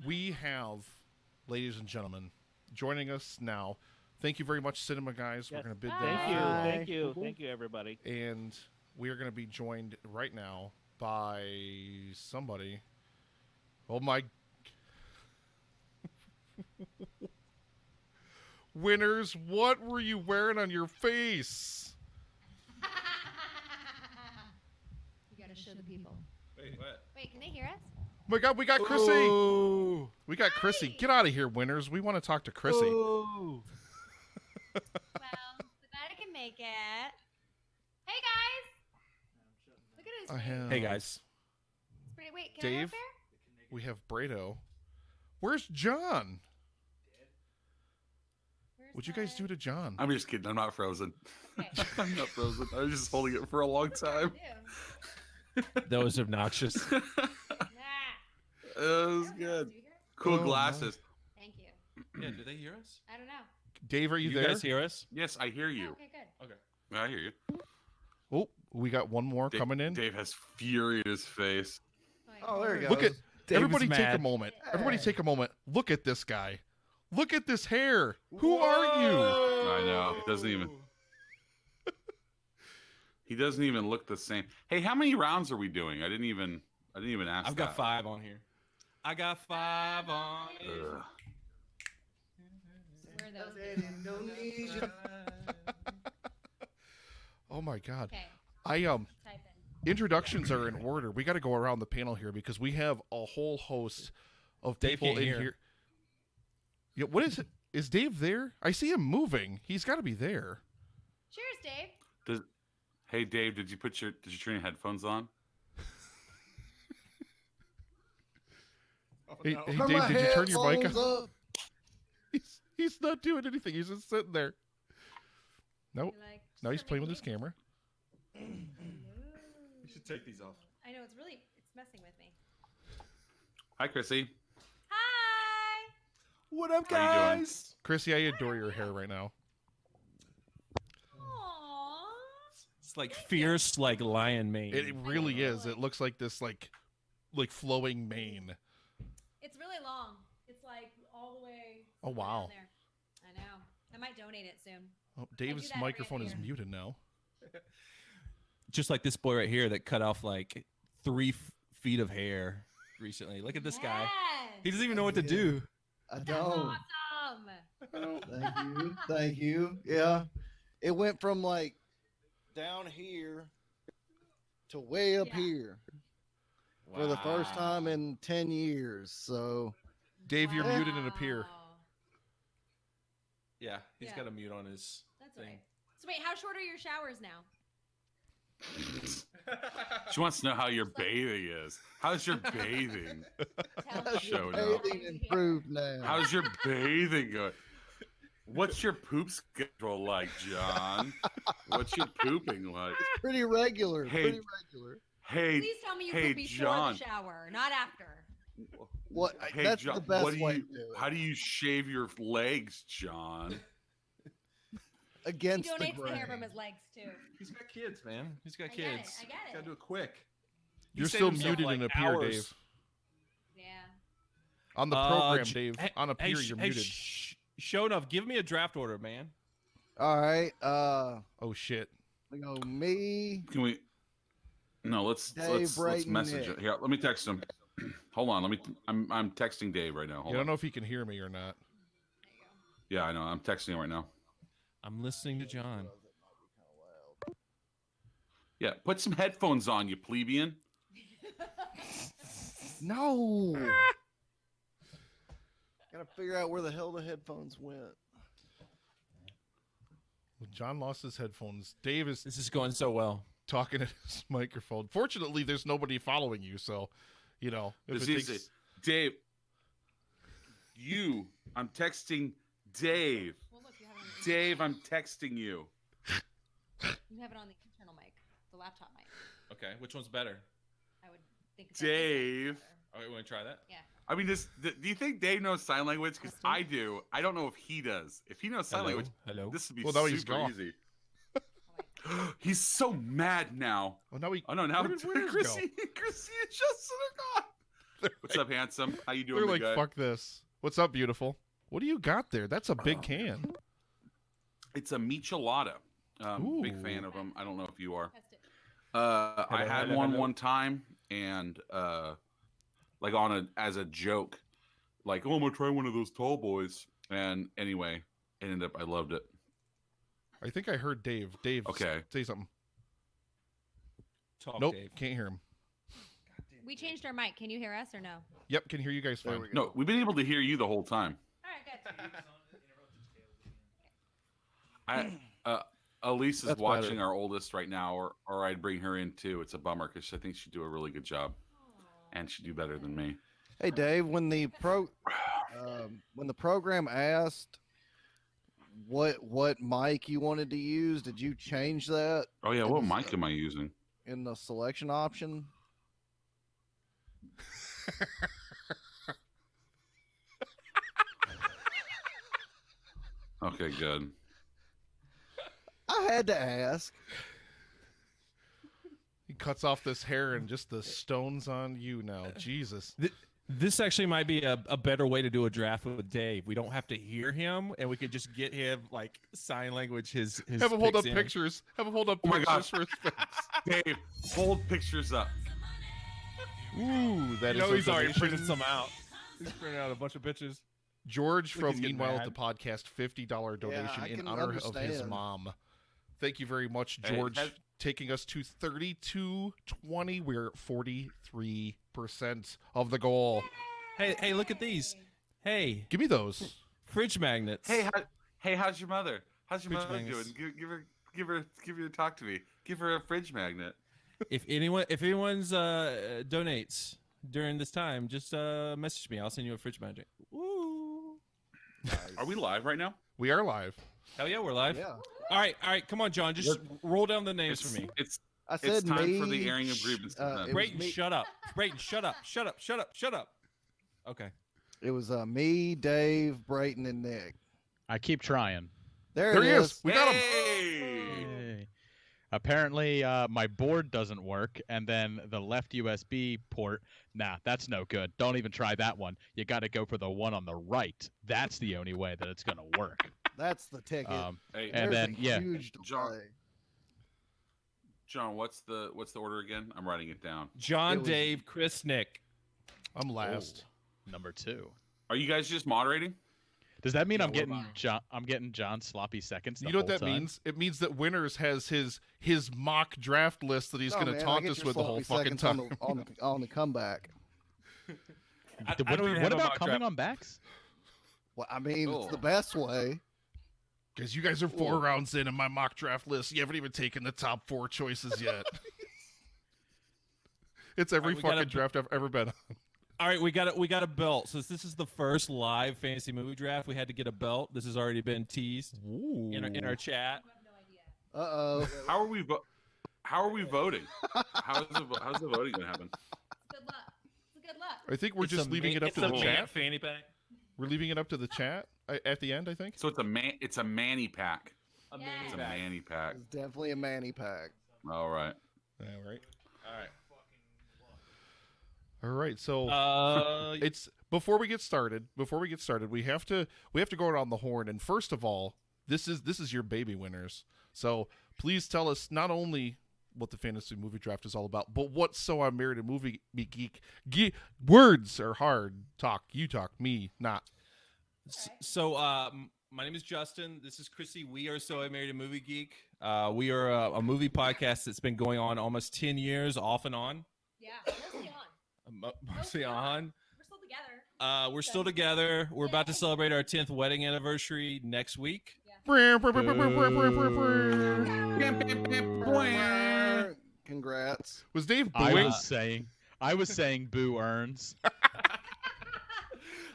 We have, ladies and gentlemen, joining us now. Thank you very much, Cinema Guys. Yes. We're going to bid Thank you, everybody. And we are going to be joined right now by somebody. Oh my! Winners, what were you wearing on your face? You gotta show the people. Wait, what? Wait, can they hear us? Oh my God, we got Krissy. Ooh. We got Krissy. Get out of here, winners. We want to talk to Krissy. Ooh. Well, so glad I can make it. Hey guys! Look at his face. Hey guys. Wait, can Dave? I up there? We have Braaten. Where's John? What'd you guys do to John? I'm just kidding. I'm not frozen. Okay. I'm not frozen. I was just holding it for a long time. That was obnoxious. Nah. It was good. Do you hear us? Cool Oh, glasses. Thank you. Yeah, do they hear us? I don't know. Dave, are you, You there? guys hear us? Yes, I hear Oh, you. okay, good. Okay. I hear you. Oh, we got one more coming in. Dave has fury in his face. Oh, there he goes. Look at David's everybody. Take a mad. moment. Everybody, take a moment. Look at this guy. Look at this hair. Who are you? I know. He doesn't even. He doesn't even look the same. Hey, how many rounds are we doing? I didn't even ask. I've got 5 on here. I got 5 on it. Ugh. Where are those? Oh my God. Okay, I type in. Introductions are in order. We got to go around the panel here because we have a whole host of Dave people can't in hear. here. Yeah, what is it? Is Dave there? I see him moving. He's got to be there. Cheers, Dave. Hey, Dave, did you turn your headphones on? Hey, Turn Dave, my did you turn your mic headphones on? up. He's not doing anything. He's just sitting there. Nope. You're like, Now he's "Start playing with making his camera. You should take these off. I know, it's messing with me. Hi, Krissy. Hi! What up, How you doing? guys? Chrissy, I adore your hair right now. Aww. It's like fierce, like lion mane. It really is. It looks like this, like flowing mane. It's really long. It's like all the way. Oh, wow. down there. I know. I might donate it soon. Oh, Dave's that every microphone is year. muted now. Just like this boy right here that cut off like 3 feet of hair recently. Look at this guy. Yes! He doesn't even know what to do. I That's don't. awesome. Thank you. Thank you. Yeah. It went from like down here to way up Yeah. here for the first time in 10 years. So Dave, you're Wow. muted and appear. Yeah, he's Yeah. got a mute on his That's thing. right. So wait, how short are your showers now? She wants to know how your bathing is. How's your bathing? Tell me. Show now. bathing improved now. How's your bathing going? What's your poop schedule like, John? What's your pooping like? Pretty regular. Hey. Pretty regular. Hey, Please tell me you hey, poop before John. the shower, not after. What? Hey, That's John, the best what do way you? to do it. How do you shave your legs, John? He Against the donates the hair from grain. his legs too. He's got kids, man. He's got I get it, kids. I get it. Gotta do it quick. He You're saved still himself, muted like, and appear, hours. Dave. Yeah. On the program, J- Dave. hey- On appear, hey, you're hey, muted. show enough. Give me a draft order, man. All right. Oh shit. We go me. Can we? No, let's Braaten, message Nick. it. Here, let me text him. Hold on, I'm texting Dave right now. I Hold don't on. know if he can hear me or not. There you go. Yeah, I know. I'm texting him right now. I'm listening to John. Yeah, put some headphones on, you plebeian. No. Gotta figure out where the hell the headphones went. Well, John lost his headphones. Dave is This is going so well. talking at his microphone. Fortunately, there's nobody following you, so you know if This it is takes. it. Dave. I'm texting Dave. Well, look, you have it on the Dave, I'm texting you. You have it on the internal mic, the laptop mic. Okay, which one's better? I would think. Dave. Okay, want to try that? Yeah. I mean, do you think Dave knows sign language? Because I do. I don't know if he does. If he knows sign Hello? language, Hello? this would be Well, now super he's gone. easy. Oh, wait. He's so mad now. Oh, now he. Oh no! Now Where did Winners go? Krissy and Justin are gone. What's up, handsome? How you doing, They're big like, guy? fuck this. What's up, beautiful? What do you got there? That's a big can. It's a michelada. Big Ooh. fan of them. I don't know if you are. Test it. I had one time, and like as a joke, like, oh, I'm gonna try one of those tall boys. And anyway, it ended up I loved it. I think I heard Dave. Dave, Okay. say something. Talk, Nope, Dave. can't hear him. We changed our mic. Can you hear us or no? Yep, can hear you guys There fine. we go. No, we've been able to hear you the whole time. All right, good. Elise is That's watching better. our oldest right now, or I'd bring her in too. It's a bummer because I think she'd do a really good job, and she'd do better than me. Hey, Dave, when the program asked what mic you wanted to use, did you change that Oh yeah, what mic am I using? in the selection option? Okay, good. I had to ask. He cuts off this hair and just the stones on you now. Jesus. This actually might be a better way to do a draft with Dave. We don't have to hear him, and we could just get him like sign language. His Have him hold up picks in. pictures. Have him hold up Oh my pictures gosh. for his face. Dave, hold pictures up. Ooh, that You is know a he's already donation. printed some out. He's printed out a bunch of bitches. George Look, from he's getting Meanwhile mad. at the Podcast, $50 donation I in can honor of his understand. mom. Thank you very much, Hey, George. has- Taking us to 32-20. We're 43% of the goal. Hey, look at these. Hey, Give me those. fridge magnets. Hey, how's your mother? How's your Fridge mother magnets. doing? Give her a talk to me. Give her a fridge magnet. If anyone's donates during this time, just message me. I'll send you a fridge magnet. Woo! Are we live right now? We are live. Hell yeah, we're live. Yeah. All right, come on, John. Just roll down the names for me. It's I said time me. for the airing of grievances then. it was Brayton, me- shut up. Brayton, shut up. Shut up. Shut up. Shut up. Okay. It was me, Dave, Brayton, and Nick. I keep trying. There There it he is. is. We got him. Hey! Yay. Apparently, my board doesn't work, and then the left USB port. Nah, that's no good. Don't even try that one. You got to go for the one on the right. That's the only way that it's gonna work. That's the ticket. Hey, And There's then, a yeah. huge John- delay. John, what's the order again? I'm writing it down. John, It was- Dave, Chris, Nick. I'm last. Number 2. Are you guys just moderating? Does that mean Yeah, I'm we're getting John? I'm getting John sloppy seconds. The You know what whole that time? means? It means that Winners has his mock draft list that he's No, going to man, I taunt get us your with the whole sloppy fucking seconds time. on the comeback. I What, don't even what have a about mock coming draft. on backs? Well, I mean, it's Cool. the best way. Because you guys are 4 Cool. rounds in my mock draft list. You haven't even taken the top 4 choices yet. It's every Alright, we gotta- fucking draft I've ever been on. All right, we got a belt. Since this is the first live fantasy movie draft, we had to get a belt. This has already been teased Ooh. in our chat. Uh-oh. How are we voting? How's the voting gonna happen? Good luck. It's good luck. I think we're It's just a leaving ma- it up it's to the a ma- chat. fanny pack. We're leaving it up to the chat at the end, I think. So it's a manny pack. A Yeah. manny It's a pack. manny pack. It's definitely a Manny pack. All right. All right. All right. All right. So It's it's before we get started, we have to go around the horn. And first of all, this is your baby, Winners. So please tell us not only what the fantasy movie draft is all about, but what So I'm Married a Movie Geek. Words are hard. Talk. You talk. Me not. so. My name is Justin. This is Krissy. We are So I Married a Movie Geek. We are a movie podcast that's been going on almost 10 years, off and on. Yeah, mostly on. Mostly on. We're still together. We're still together. We're about to celebrate our 10th wedding anniversary next week. Congrats. Was Dave I booing? was saying boo earns.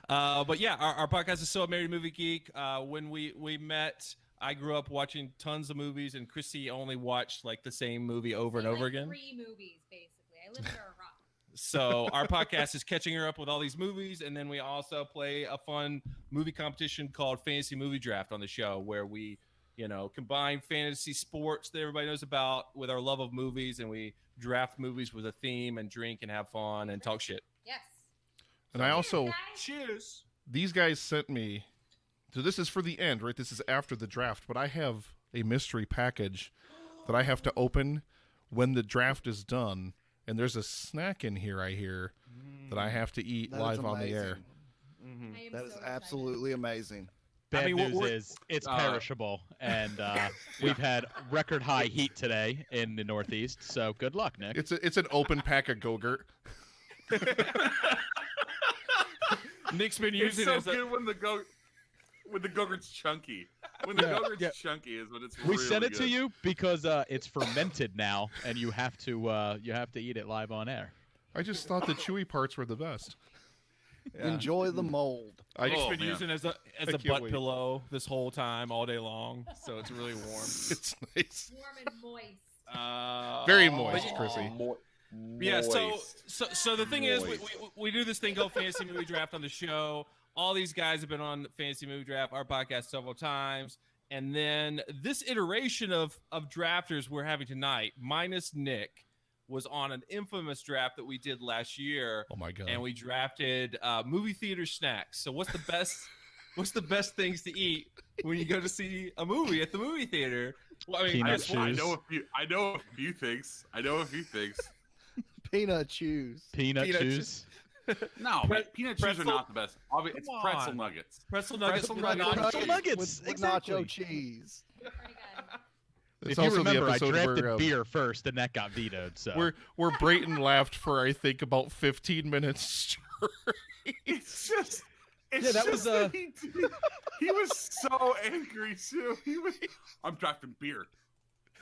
But yeah, our podcast is So I Married a Movie Geek. When we met, I grew up watching tons of movies, and Krissy only watched like the same movie over and over again. 3 movies, basically. I live under a rock. So our podcast is catching her up with all these movies, and then we also play a fun movie competition called Fantasy Movie Draft on the show, where we, combine fantasy sports that everybody knows about with our love of movies, and we draft movies with a theme and drink and have fun and talk shit. Yes. And I also, Guys, Cheers. these guys sent me, so this is for the end, right? This is after the draft, but I have a mystery package that I have to open when the draft is done. And there's a snack in here, I hear, that I have to eat That is live on the air. amazing. I am That is so excited. absolutely amazing. Bad mean, news we're- is it's perishable, and we've had record high heat today in the Northeast. So good luck, Nick. It's an open pack of Go-Gurt. Nick's been It's using so it as a, good when the Go-Gurt's chunky. When the Go-Gurt's chunky is when it's We really sent it to good. you because it's fermented now, and you have to eat it live on air. I just thought the chewy parts were the best. Enjoy the mold. Nick's Oh, been man. using it as a can't butt wait. pillow this whole time, all day long. So it's really warm. It's nice. Warm and moist. Very Oh. moist, Krissy. Yeah, so Moist. so the thing is, Moist. we do this thing called Fantasy Movie Draft on the show. All these guys have been on Fantasy Movie Draft, our podcast, several times. And then this iteration of drafters we're having tonight, minus Nick, was on an infamous draft that we did last year. Oh my god. And we drafted movie theater snacks. So what's the best things to eat when you go to see a movie at the movie theater? Well, I mean, Peanut I chews. know a few things. Peanut chews. Peanut Peanut chews. No, Pre- man, peanut chews pretzel? are not the best. It's Come pretzel on. nuggets. pretzel nuggets. Pretzel with nuggets. nacho Pretzel cheese. nuggets. With Exactly. nacho cheese. Pretty good. It's If you also remember, the I episode drafted where, beer first, and that got vetoed. So where Braaten laughed for I think about 15 minutes straight. It's just. It's Yeah, that just was, that he was so angry too. I'm drafting beer.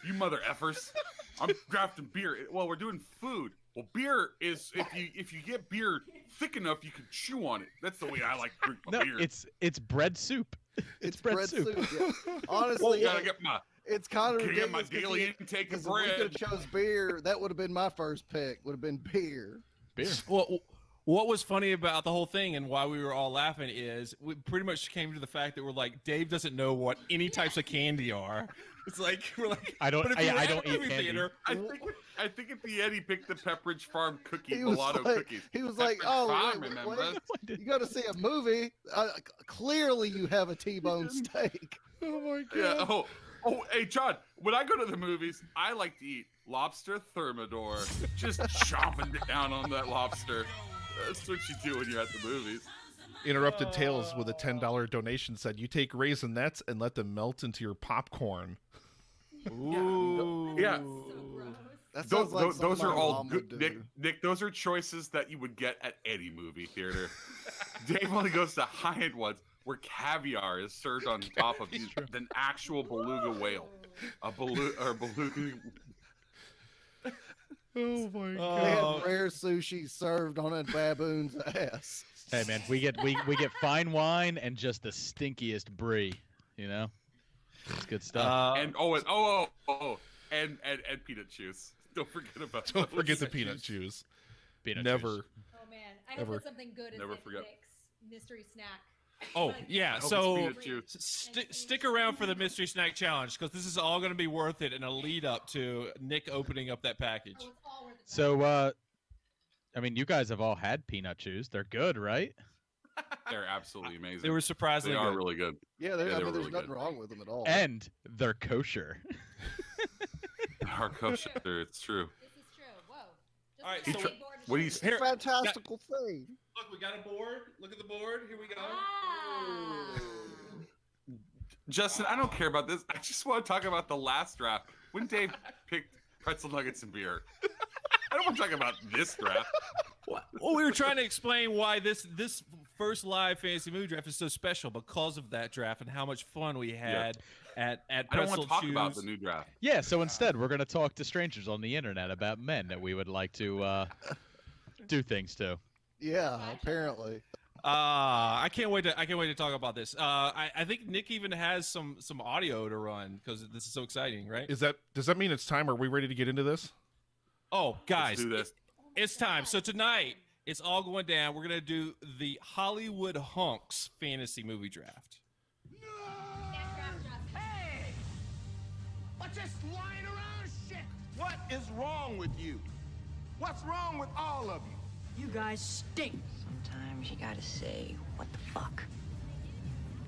You mother effers. I'm drafting beer. Well, we're doing food. Well, beer is if you get beer thick enough, you can chew on it. That's the way I like to drink my no, beer. it's bread soup. It's bread soup. Yeah. Honestly, Well, gotta get my it's kind of Can I get my ridiculous. daily intake of If we could bread. have chose beer, that would have been my first pick. Would have been beer. Beer. Well, what was funny about the whole thing and why we were all laughing is we pretty much came to the fact that we're like, Dave doesn't know what any types of candy are. It's like we're like, I don't- But if you were I at don't a eat movie candy. theater, I think at the end he picked the Pepperidge Farm cookie, He was mulatto like, cookies. he was like, Pepperidge "Oh, Farm, wait, remember? you got to see a movie. Clearly, you have a T-bone steak." Oh my Yeah. Oh, hey, John. When I go to the movies, I like to eat lobster thermidor. Just chomping down on that lobster. That's what you do when you're at the movies. Interrupted Tales with a $10 donation said, "You take raisinets and let them melt into your popcorn." ooh, Yeah. So gross. That Those, sounds like something those are my all mom would good. do. Nick, those are choices that you would get at any movie theater. Dave only goes to high-end ones where caviar is served on top of an actual beluga whale. A beluga. Oh my They Oh. had rare sushi served on a baboon's ass. Hey man, we get fine wine and just the stinkiest brie. You know, it's good stuff. And and peanut juice. Don't forget about Don't those. forget the peanut chews. Peanut Never. juice. Oh man, I hope Ever. that something good is Never at forget. Nick's mystery snack. Oh Like, yeah, hope it's so peanut juice. stick around for the mystery snack challenge because this is all going to be worth it and a lead up to Nick opening up that package. Oh, it's all worth it. So, I mean, you guys have all had peanut chews. They're good, right? They're absolutely amazing. They were surprisingly They are good. really good. Yeah, Yeah, I they mean, were there's really nothing good. wrong with them at all. And they're kosher. Our kosher, it's true. This is true. Whoa. Just All right, like so a big board to what do you show Here, Fantastical thing. look, we got a board. Look at the board. Here we go. Ah. Justin, I don't care about this. I just want to talk about the last draft when Dave picked pretzel nuggets and beer. I don't want to talk about this draft. Well, we were trying to explain why this first live fantasy movie draft is so special because of that draft and how much fun we had at I don't Pretzel want to talk Chews. about the new draft. Yeah. So instead, we're gonna talk to strangers on the internet about men that we would like to do things to. Yeah, apparently. I can't wait to talk about this. I think Nick even has some audio to run because this is so exciting, right? Does that mean it's time? Are we ready to get into this? Oh, guys, Let's do this. it's time. So tonight, it's all going down. We're gonna do the Hollywood Hunks fantasy movie draft. Hey! What's this lying around shit? What is wrong with you? What's wrong with all of you? You guys stink. Sometimes you gotta say, what the fuck?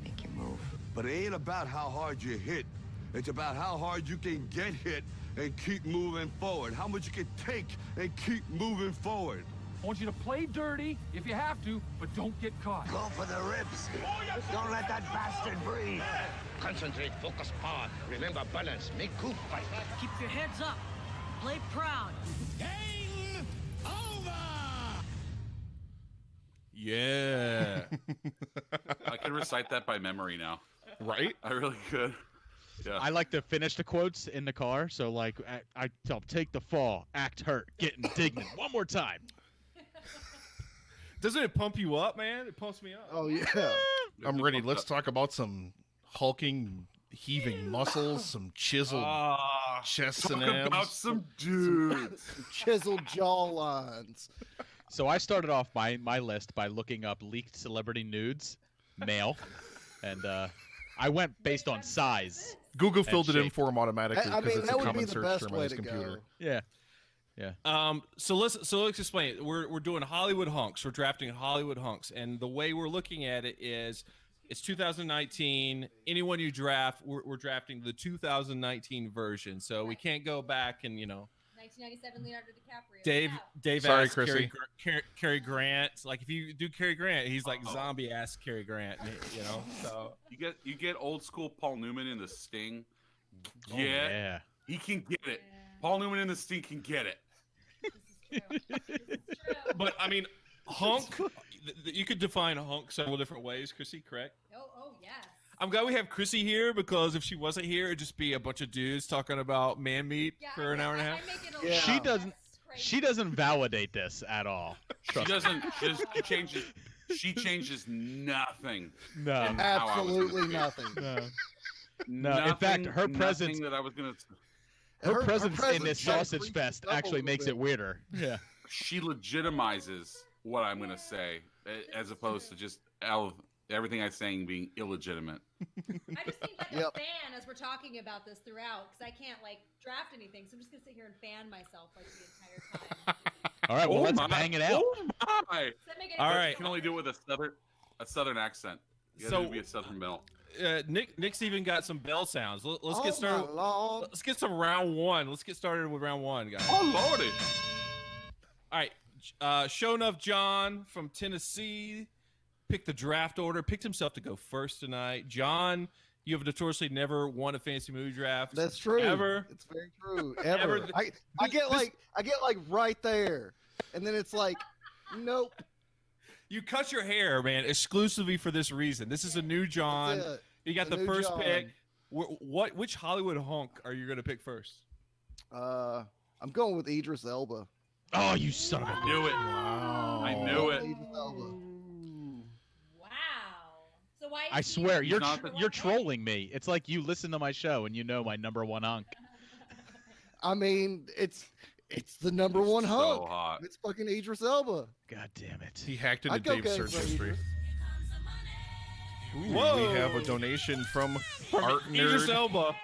Make your move. But it ain't about how hard you hit. It's about how hard you can get hit and keep moving forward. How much you can take and keep moving forward. I want you to play dirty if you have to, but don't get caught. Go for the ribs. Don't let that bastard breathe. Concentrate, focus, power. Remember balance. Make good fight. Keep your heads up. Play proud. Game over! Yeah. I can recite that by memory now. Right? I really could. Yeah. I like to finish the quotes in the car. So like, I tell 'em, take the fall, act hurt, get indignant. One more time. Doesn't it pump you up, man? It pumps me up. Oh yeah. I'm ready. Let's talk about some hulking, heaving muscles, some chiseled chests Talk and abs. about some dudes. Chiseled jaw lines. So I started off my list by looking up leaked celebrity nudes, male, and I went based on size. Google filled it in shape. for him automatically I because mean, it's that a would be common the search best term on way his to computer. go. Yeah. So let's explain it. We're doing Hollywood hunks. We're drafting Hollywood hunks, and the way we're looking at it is, it's 2019. Anyone you draft, we're drafting the 2019 version. So we can't go back and 1997 Leonardo DiCaprio. Dave Sorry, asked Krissy. Cary Grant. Like if you do Cary Grant, he's like zombie ass Cary Grant. So You get old school Paul Newman in the Sting. Oh, yeah. He can get it. Paul Newman in the Sting can get it. This is true. But I mean, hunk. You could define hunk several different ways, Krissy. Correct? Oh yes. I'm glad we have Krissy here because if she wasn't here, it'd just be a bunch of dudes talking about man meat for an hour and a half. I make it a Yeah. She little doesn't. less crazy. She doesn't validate this at all. She Trust me. doesn't. She changes nothing. No. in how I was gonna Absolutely speak. nothing. No. In fact, her nothing presence. that I was gonna. Her presence in presence this kinda sausage freaks fest us up a actually little makes bit. it weirder. Yeah. She legitimizes what I'm gonna say, as opposed to just everything I'm saying being illegitimate. I just think like Yep. a fan as we're talking about this throughout because I can't draft anything, so I'm just gonna sit here and fan myself the entire time. All right. Well, Oh let's my- bang it out. Oh my! Does that make any All sense? right. You can only do it with a southern accent. You So- gotta be a southern belle. Nick's even got some bell sounds. Let's Oh, get started. my Lord. Let's get some round one. Let's get started with round one, guys. Oh lordy! All right. Show enough John from Tennessee picked the draft order. Picked himself to go first tonight. John, you have notoriously never won a fantasy movie draft. That's true. Ever. It's very true. Ever. Ever. I get like right there, and then it's like, nope. You cut your hair, man, exclusively for this reason. This is a new John. That's it. You got A the new first John. pick. Which Hollywood hunk are you going to pick first? I'm going with Idris Elba. Oh, you son of a. Knew it. Wow. I knew it. Idris Elba. Wow. So why? I is he swear, your you're not number you're one pick? trolling me. It's like you listen to my show and you know my number one hunk. I mean, it's the number one So hunk. hot. It's fucking Idris Elba. God damn it. He hacked into I'd go Dave's gay search for history. Idris. Ooh, Whoa. We have a donation from Art Idris Nerd. Elba.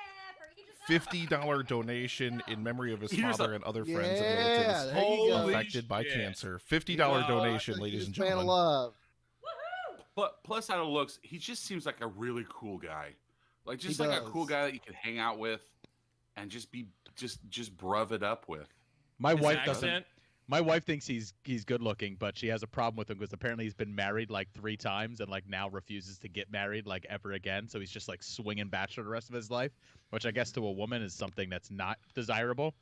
Yeah, for Idris Elba. $50 donation in memory of his Idris father and other friends and Yeah, relatives there you go. Holy affected by shit. cancer. $50 Wow. donation, ladies and This man gentlemen. alive. Woohoo! But plus, out of looks, he just seems like a really cool guy. Like just He like a does. cool guy that you could hang out with, and just be just bruv it up with. My His wife doesn't. accent? My wife thinks he's good looking, but she has a problem with him because apparently he's been married like 3 times and like now refuses to get married like ever again. So he's just like swinging bachelor the rest of his life, which I guess to a woman is something that's not desirable.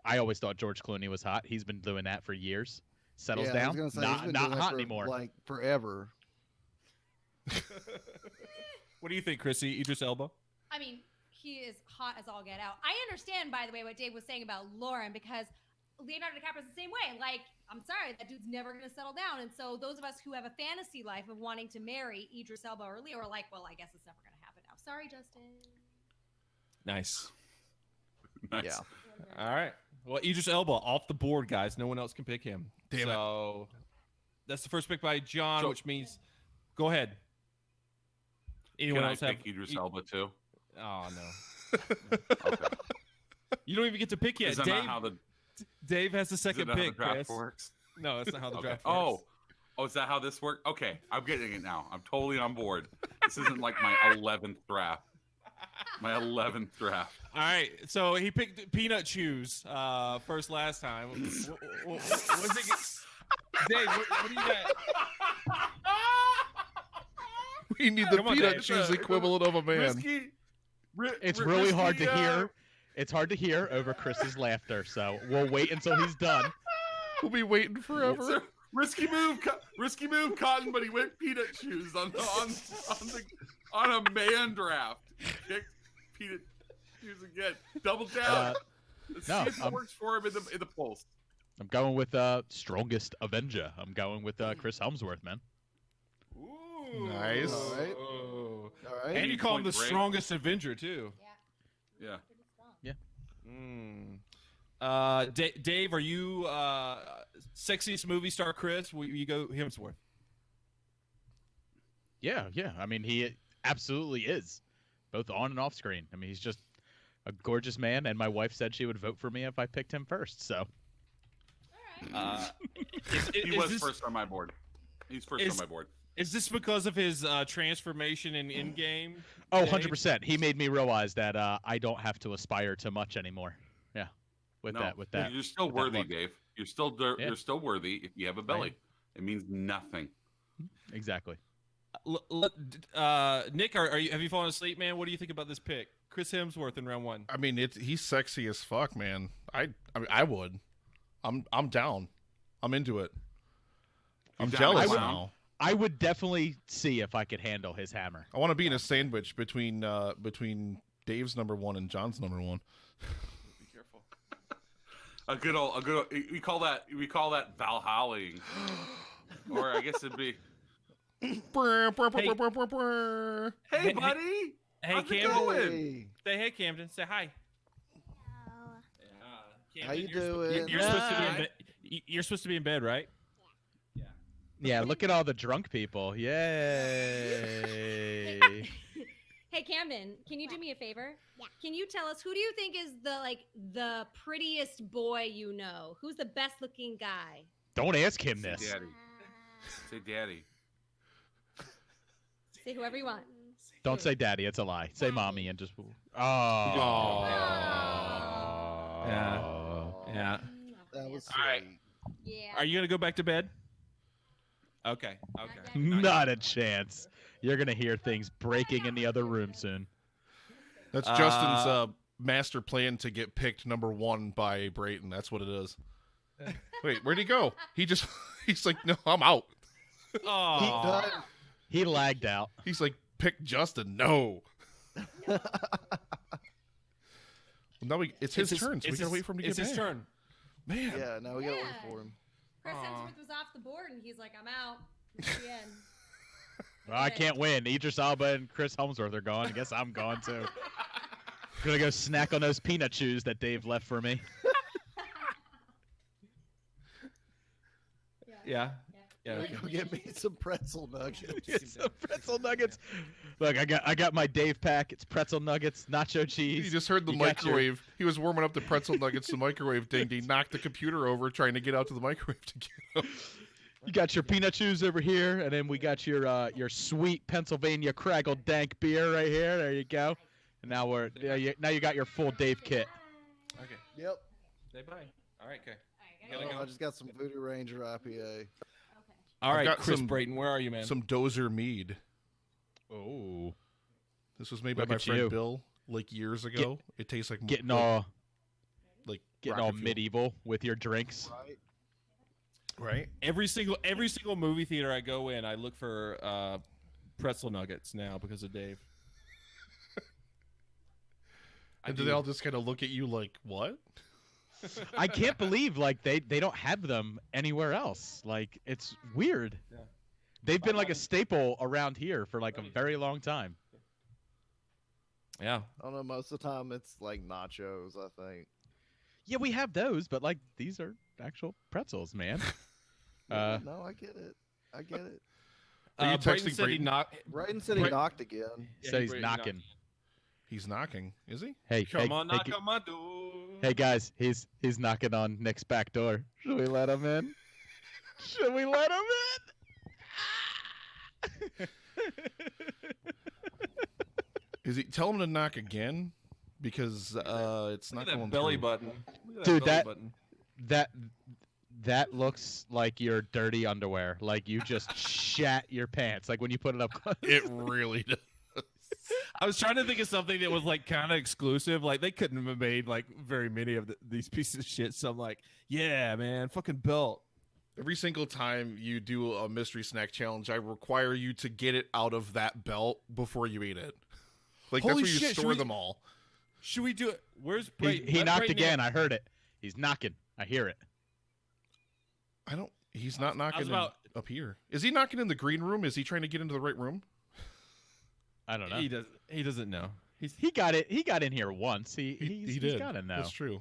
I always thought George Clooney was hot. He's been doing that for years. Settles Yeah, I was down, gonna say, he's been not doing that hot for, anymore. Like forever. What do you think, Krissy? Idris Elba? I mean, he is hot as all get out. I understand, by the way, what Dave was saying about Lauren because Leonardo DiCaprio's the same way. Like, I'm sorry, that dude's never going to settle down. And so those of us who have a fantasy life of wanting to marry Idris Elba or Leo are like, well, I guess it's never going to happen now. Sorry, Justin. Nice. Nice. Yeah. All right. Well, Idris Elba off the board, guys. No one else can pick him. Damn it. So that's the first pick by John, So- which means go ahead. Anyone Can I else have pick Idris Elba too? Oh no. Okay. You don't even get to pick yet. Is that Dave, not how the Dave has the is that second not how the pick, draft Chris. works? No, that's not how the Okay. draft works. Oh, is that how this works? Okay, I'm getting it now. I'm totally on board. This isn't like my 11th draft. My 11th draft. All right, so he picked Peanut Chews first last time. What's it? Dave, what do you got? We need the Come on, peanut Dave. chews equivalent of a man. Risky. It's really hard to hear. It's hard to hear over Chris's laughter, so we'll wait until he's done. We'll be waiting forever. Risky move, Cotton, but he went Peanut Chews on a man draft. Picked Peanut Chews again. Double down. Let's see if it works for him in the polls. I'm going with strongest Avenger. I'm going with Chris Helmsworth, man. Ooh, nice. All right. All right. And you call him the strongest Avenger too. Yeah. Dave, are you sexiest movie star Chris? Will you go Hemsworth? Yeah. I mean, he absolutely is, both on and off screen. I mean, he's just a gorgeous man, and my wife said she would vote for me if I picked him first. So. He was first on my board. He's first on my board. Is this because of his transformation in Endgame? Oh, 100%. He made me realize that I don't have to aspire to much anymore. Yeah. With that. You're still worthy, Dave. You're still worthy if you have a belly. Right. It means nothing. Exactly. Nick, have you fallen asleep, man? What do you think about this pick? Chris Hemsworth in round 1. I mean, he's sexy as fuck, man. I would. I'm down. I'm into it. I'm jealous now. I would definitely see if I could handle his hammer. I want to be in a sandwich between Dave's number 1 and John's number 1. Be careful. A good old. We call that Valhallaing, or I guess it'd be. Hey, buddy. Hey, Camden. Say hey, Camden. Say hi. How you doing? You're supposed to be in bed, right? Yeah, look at all the drunk people. Yay. Hey, Camden, can you do me a favor? Yeah. Can you tell us, who do you think is the prettiest boy you know? Who's the best looking guy? Don't ask him this. Say daddy. Say daddy. Say whoever you want. Don't say daddy. It's a lie. Say mommy and just... Oh. Yeah. That was all right. Yeah. Are you going to go back to bed? Okay. Not a chance. You're going to hear things breaking in the other room soon. That's Justin's master plan to get picked number 1 by Braaten. That's what it is. Wait, where'd he go? He's like, no, I'm out. Oh. He lagged out. He's like, pick Justin. No. Now it's his turn, so we gotta wait for him to get back. It's his turn. Man. Yeah, now we gotta wait for him. Chris Hemsworth was off the board, and he's like, I'm out. It's the end. Well, I can't win. Idris Elba and Chris Helmsworth are gone. I guess I'm gone, too. Gonna go snack on those peanut chews that Dave left for me. Yeah. Go get me some pretzel nuggets. Some pretzel nuggets. Look, I got my Dave pack. It's pretzel nuggets, nacho cheese. He just heard the microwave. He was warming up the pretzel nuggets. The microwave dinged. He knocked the computer over trying to get out to the microwave to get them. You got your peanut chews over here, and then we got your sweet Pennsylvania Craggle Dank beer right here. There you go. And now now you got your full Dave kit. Okay. Yep. Say bye. All right, okay. I just got some Voodoo Ranger IPA. All right, got Chris some, Braaten, where are you, man? Some Dozer mead. Oh. This was made by my friend Bill like years ago. It tastes like getting all medieval with your drinks. Right. Every single movie theater I go in, I look for pretzel nuggets now because of Dave. And do they all just kind of look at you like, what? I can't believe they don't have them anywhere else. Like, it's weird. Yeah. They've been like a staple around here for like a very long time. Yeah. I don't know, most of the time it's like nachos, I think. Yeah, we have those, but like these are actual pretzels, man. No, I get it. Are you Braaten texting said he knocked. Braaten said he knocked again. So he's knocking. He's knocking, is he? Hey, come on, knock on my door. Hey guys, he's knocking on Nick's back door. Should we let him in? Should we let him in? Is he? Tell him to knock again, because it's not Look at going that belly through. button. Look at Dude, belly button. that looks like your dirty underwear. Like you just shat your pants. Like when you put it up. It really does. I was trying to think of something that was like kind of exclusive. Like they couldn't have made like very many of these pieces of shit. So I'm like, yeah, man, fucking belt. Every single time you do a mystery snack challenge, I require you to get it out of that belt before you eat it. Like Holy that's where you shit, should store we- them all. Should we do it? Where's He knocked again. I heard it. He's knocking. I hear it. I don't. He's not knocking about- up here. Is he knocking in the green room? Is he trying to get into the right room? I don't know. He doesn't know. He got it. He got in here once. He's did. got it now. That's true.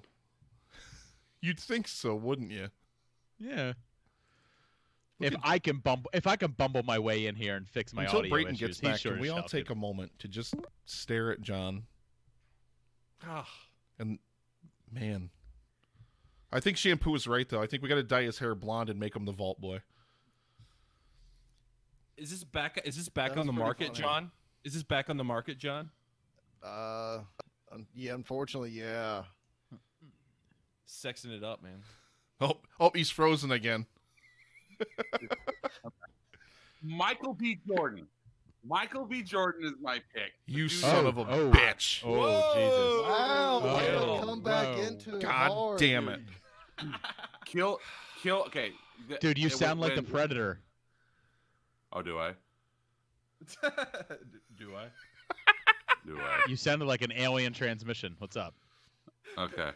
You'd think so, wouldn't you? Yeah. Look If I can bumble my way in here and fix my Until audio Brayton issues, gets he back, sure can we as all hell take can. a moment to just stare at John? And man, I think Shampoo was right though. I think we got to dye his hair blonde and make him the Vault Boy. Is this back? Is this back That on the was pretty market, funny. John? Is this back on the market, John? Yeah, unfortunately, yeah. Sexing it up, man. Oh, he's frozen again. Michael B. Jordan. Michael B. Jordan is my pick. You son of a bitch. Oh, Jesus. Wow, way to Whoa, come back whoa. into it God hard, damn dude. it. Kill. Okay. Dude, you it sound like the when- Predator. Oh, do I? Do I? Do I? You sounded like an alien transmission. What's up? Okay.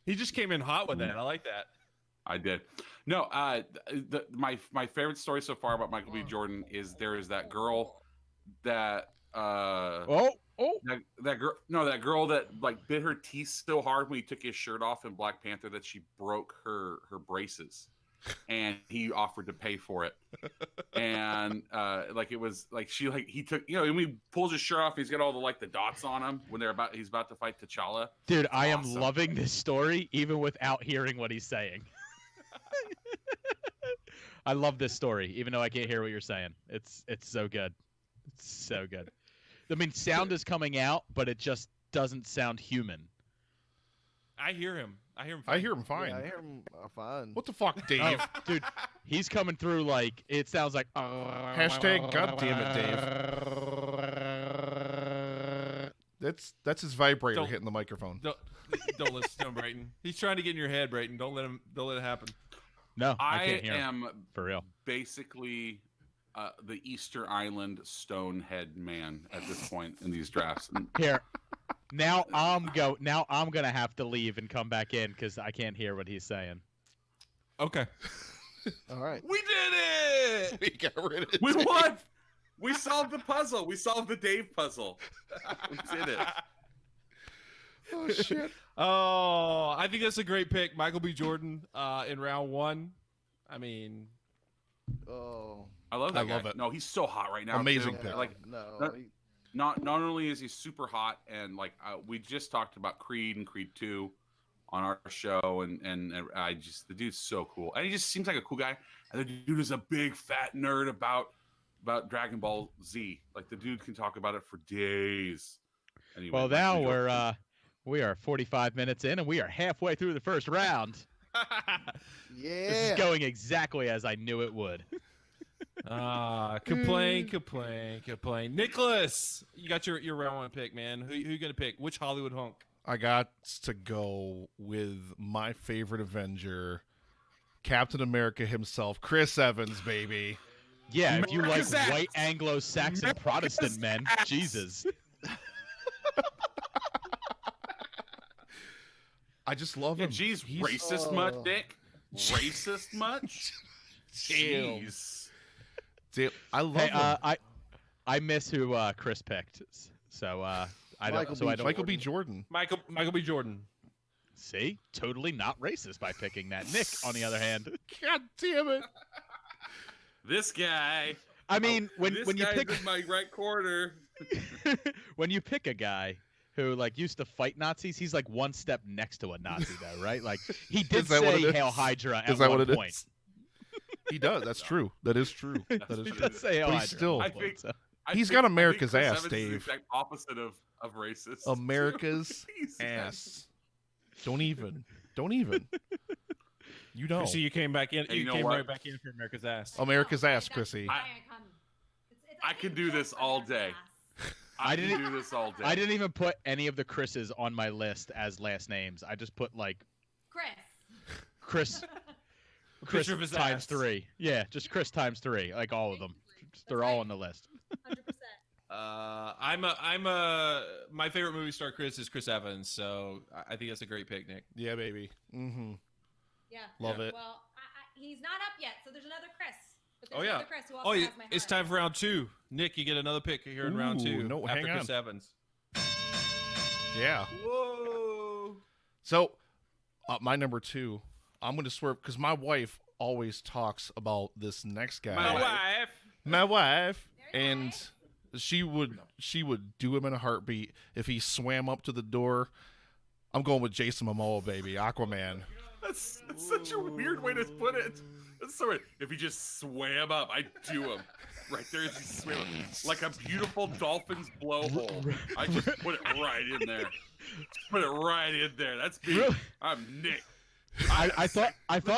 He just came in hot with that. I like that. I did. No, my favorite story so far about Michael B. Jordan is there is that girl that that girl that like bit her teeth so hard when he took his shirt off in Black Panther that she broke her braces, and he offered to pay for it. And like it was like he took, you know, and he pulls his shirt off, he's got all the dots on him when he's about to fight T'Challa. Dude, I am Awesome. loving this story even without hearing what he's saying. I love this story, even though I can't hear what you're saying. It's so good. It's so good. I mean, sound is coming out, but it just doesn't sound human. I hear him. I hear him fine. Yeah, I hear him fine. What the fuck, Dave? Oh, dude, he's coming through like it sounds like. Hashtag goddamn it, Dave. That's his vibrator Don't- hitting the microphone. Don't listen to him, Brayton. He's trying to get in your head, Brayton. Don't let it happen. No, I I can't hear him. am For real. basically the Easter Island Stonehead man at this point in these drafts. Here, now I'm gonna have to leave and come back in because I can't hear what he's saying. Okay. All right. We did it! We got rid of it. We won! We solved the puzzle. We solved the Dave puzzle. We did it. Oh shit. Oh, I think that's a great pick, Michael B. Jordan, in round one. I mean, Oh, I love that I guy. love it. No, he's so hot right now. Amazing too. pick. Like no. not only is he super hot, and like we just talked about Creed and Creed 2 on our show, and I just, the dude's so cool, and he just seems like a cool guy. And the dude is a big fat nerd about Dragon Ball Z. Like the dude can talk about it for days. Anyway, Well, Michael now B. Jordan. we are 45 minutes in, and we are halfway through the first round. This Yeah. is going exactly as I knew it would. complain. Nicholas, you got your round one pick, man. Who you gonna pick? Which Hollywood hunk? I got to go with my favorite Avenger, Captain America himself, Chris Evans, baby. Yeah, if you like America's ass. white Anglo-Saxon Protestant men, ass. Jesus. I just love Yeah, him. geez, He's- racist much, Dick? Racist much? Damn. Jeez. Damn, I love Hey, him. I miss who Chris picked. So I don't. Michael So B. I don't. Michael B. Jordan. Michael B. Jordan. See, totally not racist by picking that. Nick, on the other hand, God damn it. This guy. I mean, when this you guy's pick in my right corner. when you pick a guy who like used to fight Nazis, he's like one step next to a Nazi, though, right? Like he did Is that what say it is? "Hail Hydra" at Is that one what it point. is? He does. That's true. That is true. That is He true. does say But Hydra he's still. at one point, so. He's think got America's Chris ass, Evans is the Dave. exact opposite of racist. America's He's- ass. Don't even. You know. Krissy, you came back in. Hey, you you know came what? right back in for America's ass. America's ass, Krissy. I could do this all day. I can didn't do this all day. I didn't even put any of the Chris's on my list as last names. I just put like Chris Picture of his times ass. 3. Yeah, just Chris times 3. Like all of them. They're all on the list. 100%. My favorite movie star Chris is Chris Evans, so I think that's a great pick, Nick. Yeah, baby. Mm-hmm. Yeah. Love it. Well, he's not up yet, so there's another Chris. But there's Oh yeah. another Chris who also has my it's heart. time for round 2. Nick, you get another pick here in round 2 no, after hang Chris on. Evans. Yeah. Whoa. So, my number 2, I'm going to swerve because my wife always talks about this next guy. My wife. And she would do him in a heartbeat if he swam up to the door. I'm going with Jason Momoa, baby, Aquaman. That's such a weird way to put it. That's so weird. If he just swam up, I'd do him. Right there as he swam up. Like a beautiful dolphin's blowhole. I just put it right in there. Put it right in there. That's me. Really? I'm Nick. I thought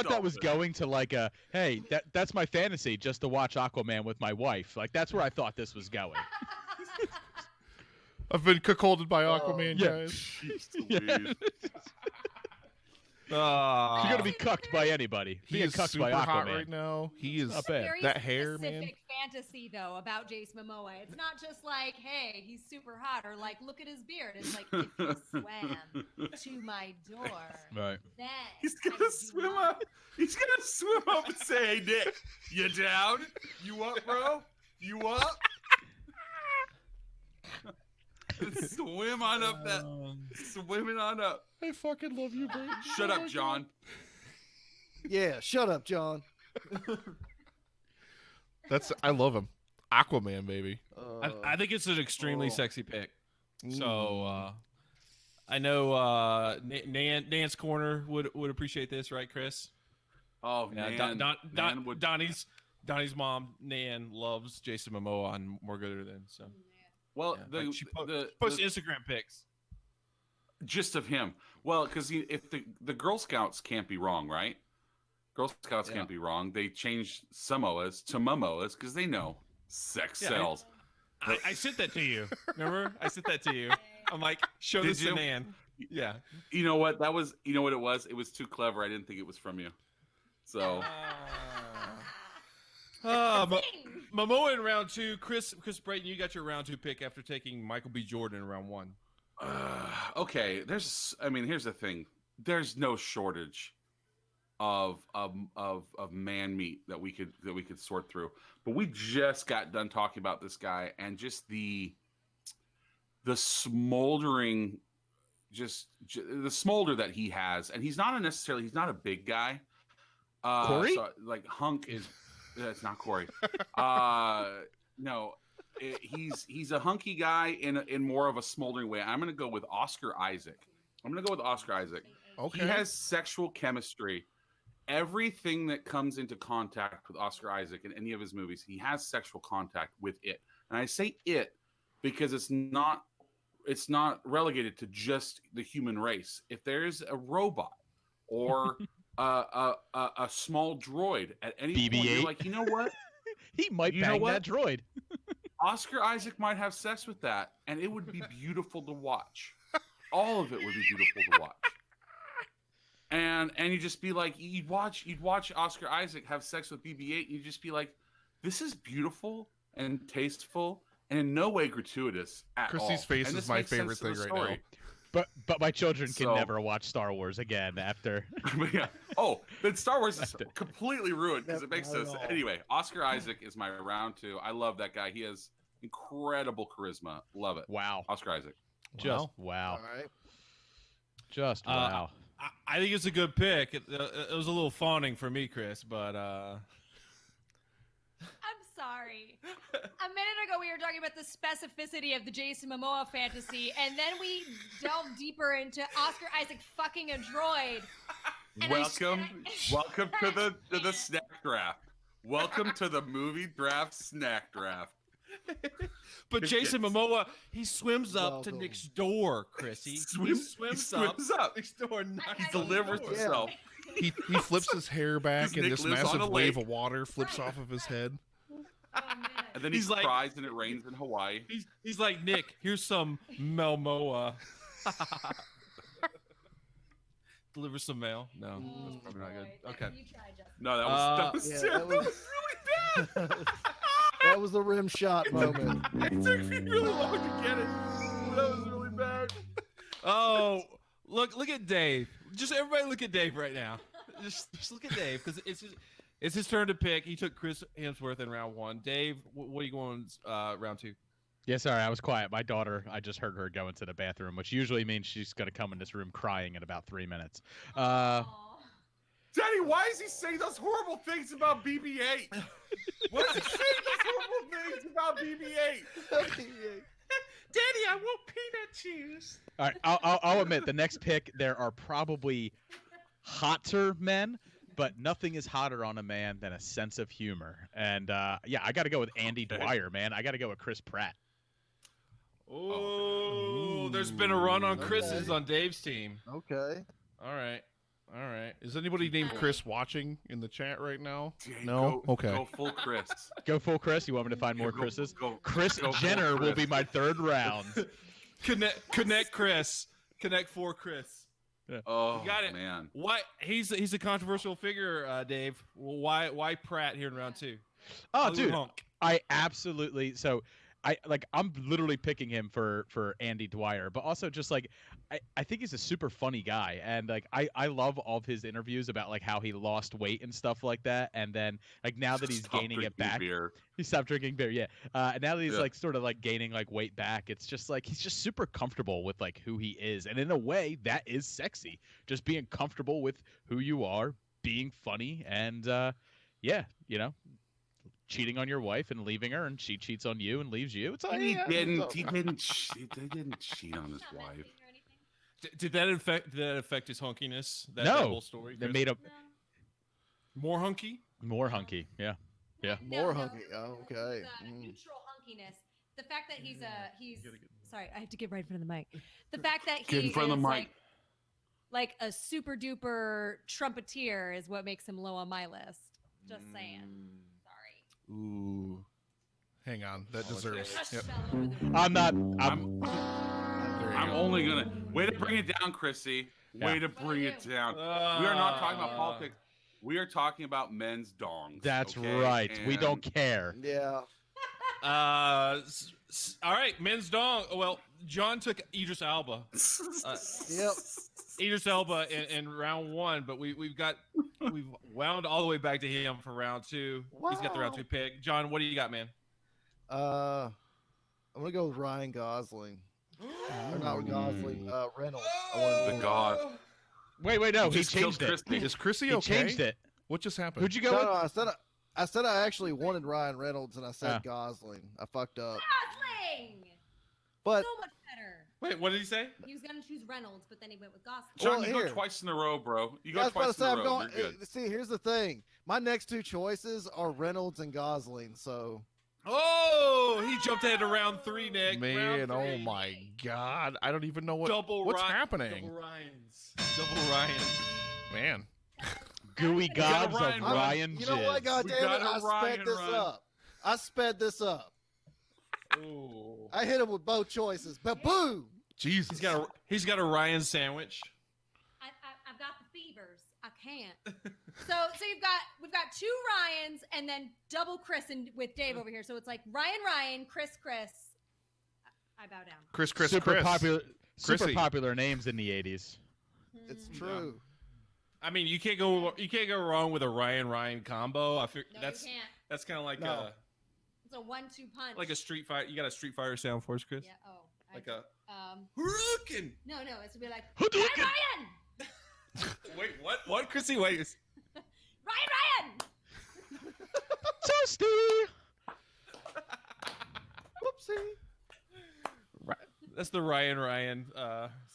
that was going to like a hey, that's my fantasy just to watch Aquaman with my wife. Like that's where I thought this was going. I've been cuckolded by Aquaman, yeah. guys. Jeez. You're gonna be cucked by anybody. He Being is cucked super by Aquaman. hot right now. He is Not bad. Very that hair, man. specific fantasy though about Jason Momoa. It's not just like, hey, he's super hot, or like, look at his beard. It's like, if he swam to my door, Right. then He's I gonna would do swim more. up. He's gonna swim up and say, "Hey Nick, you down? You up, bro? You up?" Swim on up that. Swimming on up. I fucking love you, bro. Shut up, John. Yeah, shut up, John. I love him. Aquaman, baby. I think it's an extremely sexy pick. So I know Nan's corner would appreciate this, right, Chris? Oh, Yeah, Nan would. Donnie's mom, Nan, loves Jason Momoa on More Gooder Than. So Well, yeah, she posts Instagram pics. Just of him. Well, because if the Girl Scouts can't be wrong, right? Girl Scouts can't be wrong. They changed Samoas to Momoas because they know sex sells. I sent that to you. Remember? I sent that to you. I'm like, show Did this you? to Nan. Yeah. You know what? That was. You know what it was? It was too clever. I didn't think it was from you. So. Momoa in round 2. Chris Braaten, you got your round 2 pick after taking Michael B. Jordan in round 1. Okay. Here's the thing. There's no shortage of man meat that we could sort through. But we just got done talking about this guy and just the smoldering, the smolder that he has, and he's not a big guy. Corey? So, like Hunk is. It's not Corey. No, he's a hunky guy in more of a smoldering way. I'm gonna go with Oscar Isaac. Okay. He has sexual chemistry. Everything that comes into contact with Oscar Isaac in any of his movies, he has sexual contact with it. And I say it because it's not relegated to just the human race. If there's a robot or a small droid at any point, you're like, you know what? He might bang that droid. Oscar Isaac might have sex with that, and it would be beautiful to watch. All of it would be beautiful to watch. And you just be like, you'd watch Oscar Isaac have sex with BB-8, and you'd just be like, this is beautiful and tasteful and in no way gratuitous at all. Chrissy's face And is this my makes sense favorite to the thing right story. now. But my children can never watch Star Wars again after. Yeah. Oh, then Star Wars is completely ruined because it makes sense. Anyway, Oscar Isaac is my round 2. I love that guy. He has incredible charisma. Love it. Wow. Oscar Isaac. Just wow. All right. Just wow. I think it's a good pick. It was a little fawning for me, Chris, but I'm sorry. A minute ago, we were talking about the specificity of the Jason Momoa fantasy, and then we delved deeper into Oscar Isaac fucking a droid. And Welcome to the snack draft. Welcome to the movie draft snack draft. But Jason Momoa, he swims up to Welcome. Nick's door, Chrissy. He swims up Nick's door, and knocks He on the delivers door. himself. He flips his hair back, 'Cause and Nick this lives on massive a wave lake. of water flips off of his head. And then he He's like- cries and it rains in Hawaii. He's like, Nick, here's some Momoa. Deliver some mail. No, that's probably not good. Okay. You try, Justin. No, that was Yeah, terrible. that That was really bad. That was the rim shot moment. It took me really long to get it. That was really bad. Oh, look at Dave. Just everybody look at Dave right now. Just look at Dave because it's his turn to pick. He took Chris Hemsworth in round 1. Dave, what are you going round 2? Yeah, sorry, I was quiet. My daughter, I just heard her go into the bathroom, which usually means she's going to come in this room crying in about 3 minutes. Aw. Daddy, why is he saying those horrible things about BB-8? Why is he saying those horrible things about BB-8? Daddy, I want peanut juice. All right, I'll admit, the next pick, there are probably hotter men, but nothing is hotter on a man than a sense of humor. And yeah, I got to go with Andy Dwyer, man. I got to go with Chris Pratt. Oh, there's been a run on Chris's on Dave's team. Okay. All right. Is anybody named Chris watching in the chat right now? Dang, No? Go, Okay. Go full Chris. Go full Chris. You want me to find more Go- Chris's? go Chris full Jenner will Chris. be my 3rd round. Connect Chris. Connect for Chris. Oh, You got it. man. Why he's a controversial figure, Dave. Why Pratt here in round 2? Oh, Hollywood dude, hunk. I absolutely I'm literally picking him for Andy Dwyer, but also just like I think he's a super funny guy, and like I love all of his interviews about like how he lost weight and stuff like that, and then like now that he's Stop gaining it drinking back, beer. he stopped drinking beer, yeah. And now that he's Yeah. like sort of like gaining like weight back, it's just like he's just super comfortable with like who he is, and in a way that is sexy, just being comfortable with who you are, being funny, and yeah, you know. Cheating on your wife and leaving her, and she cheats on you and leaves you. It's like He yeah, didn't. it's He all- didn't. They didn't cheat on his Not wife. messing or anything. Did that affect his hunkiness? That No. whole story. They Chris? made a No. more hunky. more hunky. Yeah. Yeah. More hunky. Oh, okay. Neutral hunkiness. The fact that he's sorry, I have to get right in front of the mic. The fact that he Get in front of the is mic. like a super duper trumpeter is what makes him low on my list. Just saying. Sorry. Ooh. Hang on. That deserves. Just Yep. fell over the I'm not. There you I'm go. only gonna way to bring it down, Chrissy. Way to bring it down. We are not talking about politics. We are talking about men's dongs. That's okay? right. We And don't care. Yeah. All right, men's dong. Well, John took Idris Elba. Yep. Idris Elba in round 1, but we've wound all the way back to him for round 2. He's got the round 2 pick. John, what do you got, man? I'm gonna go with Ryan Gosling. Or not Gosling. Reynolds. I wanted The God. Wait, no, You he just killed changed it. Christy. Is Chrissy He okay? changed it. What just happened? Who'd you go No, with? no, I said I actually wanted Ryan Reynolds, and I said Ah. Gosling. I fucked up. Gosling! But So much better. Wait, what did he say? He was gonna choose Reynolds, but then he went with Gosling. John, Well, you here. go twice in a row, bro. You I go was about to twice say, in a I'm row. going. You're good. See, here's the thing. My next 2 choices are Reynolds and Gosling. So Oh, he jumped ahead to round 3, Nick. Man, Round oh 3. my God! I don't even know What's what's happening. Double Ryans. Double Ryans. Man, Gooey gods of Ryan Ryan you know what, Jizz. God We damn it, got a I Ryan sped this run. up. I sped this up. Ooh. I hit him with both choices. But boom! Jesus. He's got a Ryan sandwich. I've got the fevers. I can't. So we've got 2 Ryans and then double Chris and with Dave over here. So it's like Ryan, Chris. I bow down. Chris, super Chris. popular. Super Chrissy. popular names in the 80s. It's true. I mean, you can't go wrong with a Ryan combo. I feel No, that's you can't. that's kind of like No. It's a 1-2 punch. a Street Fighter. You got a Street Fighter sound for us, Chris? Yeah. Oh. Like I, a um. Hadouken! No, it's gonna be like Hadouken! Ryan. Wait, what? What, Chrissy? Wait. Ryan. Toasty. Whoopsie. That's the Ryan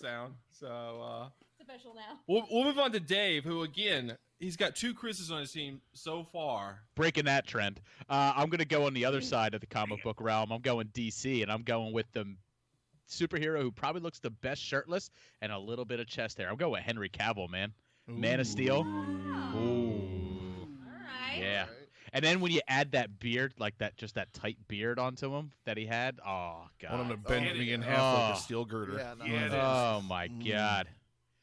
sound. So It's official now. we'll move on to Dave, who again He's got 2 Chris's on his team so far. Breaking that trend. I'm going to go on the other side of the comic book realm. I'm going DC, and I'm going with the superhero who probably looks the best shirtless and a little bit of chest hair. I'm going with Henry Cavill, man. Man of Steel. Wow. Ooh. All right. Yeah. And then when you add that beard, like that, just that tight beard onto him that he had, oh god, I want him to bend me in half like a Oh. steel girder. Yeah, no, Yeah, it is. oh my god,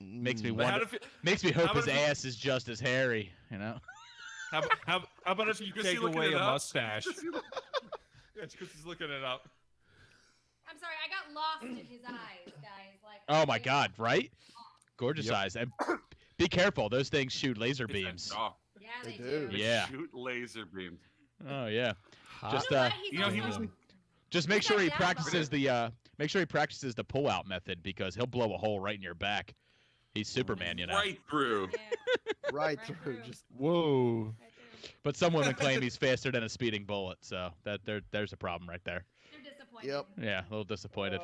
makes me But wonder. Makes me how hope about his if you- ass is just as hairy, you know. How about if you Chrissy take looking away it a up? mustache? Yeah, Chrissy's looking it up. I'm sorry, I got lost in his eyes, guys. Like. Oh my god, right? Gorgeous Yep. eyes, and be careful. Those things shoot laser It's that- beams. oh, Yeah, They they do. do. Yeah. Shoot laser beams. Oh yeah. Just You know what? He's You know, he also- was. just make He's sure got he that practices the pull out method because he'll blow a hole right in your back. He's Superman, you know. Right through. Yeah, Right Right through. through. Just Whoa. right there. But some women claim he's faster than a speeding bullet, so there's a problem right there. They're disappointed. Yep. Yeah, a little disappointed.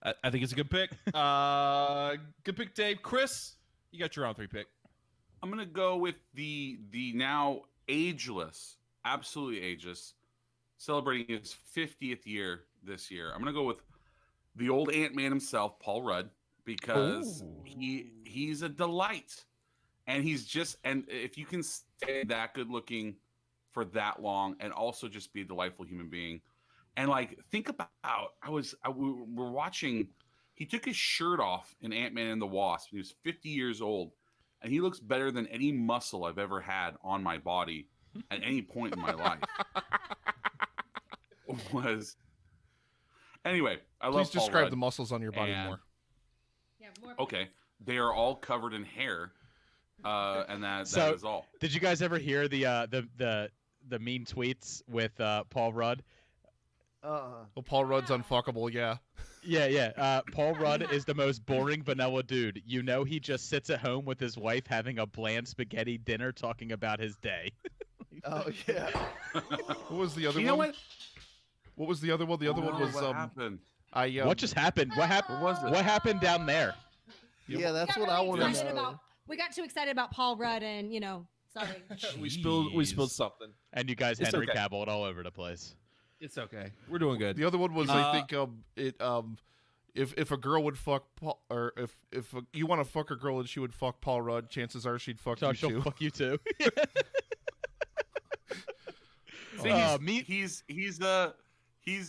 I think it's a good pick. Good pick, Dave. Chris, you got your round 3 pick. I'm gonna go with the now ageless, absolutely ageless, celebrating his 50th year this year. I'm gonna go with the old Ant-Man himself, Paul Rudd, because he's a delight, and if you can stay that good looking for that long, and also just be a delightful human being, and like think about we were watching. He took his shirt off in Ant-Man and the Wasp. He was 50 years old. And he looks better than any muscle I've ever had on my body at any point in my life. Anyway, I love Please Paul describe Rudd. the muscles on your body And- more. Yeah, more. Okay, they are all covered in hair, and that So- is all. Did you guys ever hear the mean tweets with Paul Rudd? Well, Paul Rudd's unfuckable, yeah. Yeah. Paul Rudd is the most boring vanilla dude. You know, he just sits at home with his wife having a bland spaghetti dinner talking about his day. oh yeah. What was the other You one? know what? What was the other one? The other one was what happened? What just happened? What happened? What was it? What happened down there? Yeah, that's We got what I really want to excited know. about- We got too excited about Paul Rudd, and sorry. We spilled something. And you guys It's Henry okay. Cavill it all over the place. It's okay. We're doing good. The other one was I think if a girl would fuck Paul, or if you want to fuck a girl and she would fuck Paul Rudd, chances are she'd fuck So you she'll too. fuck you too. See,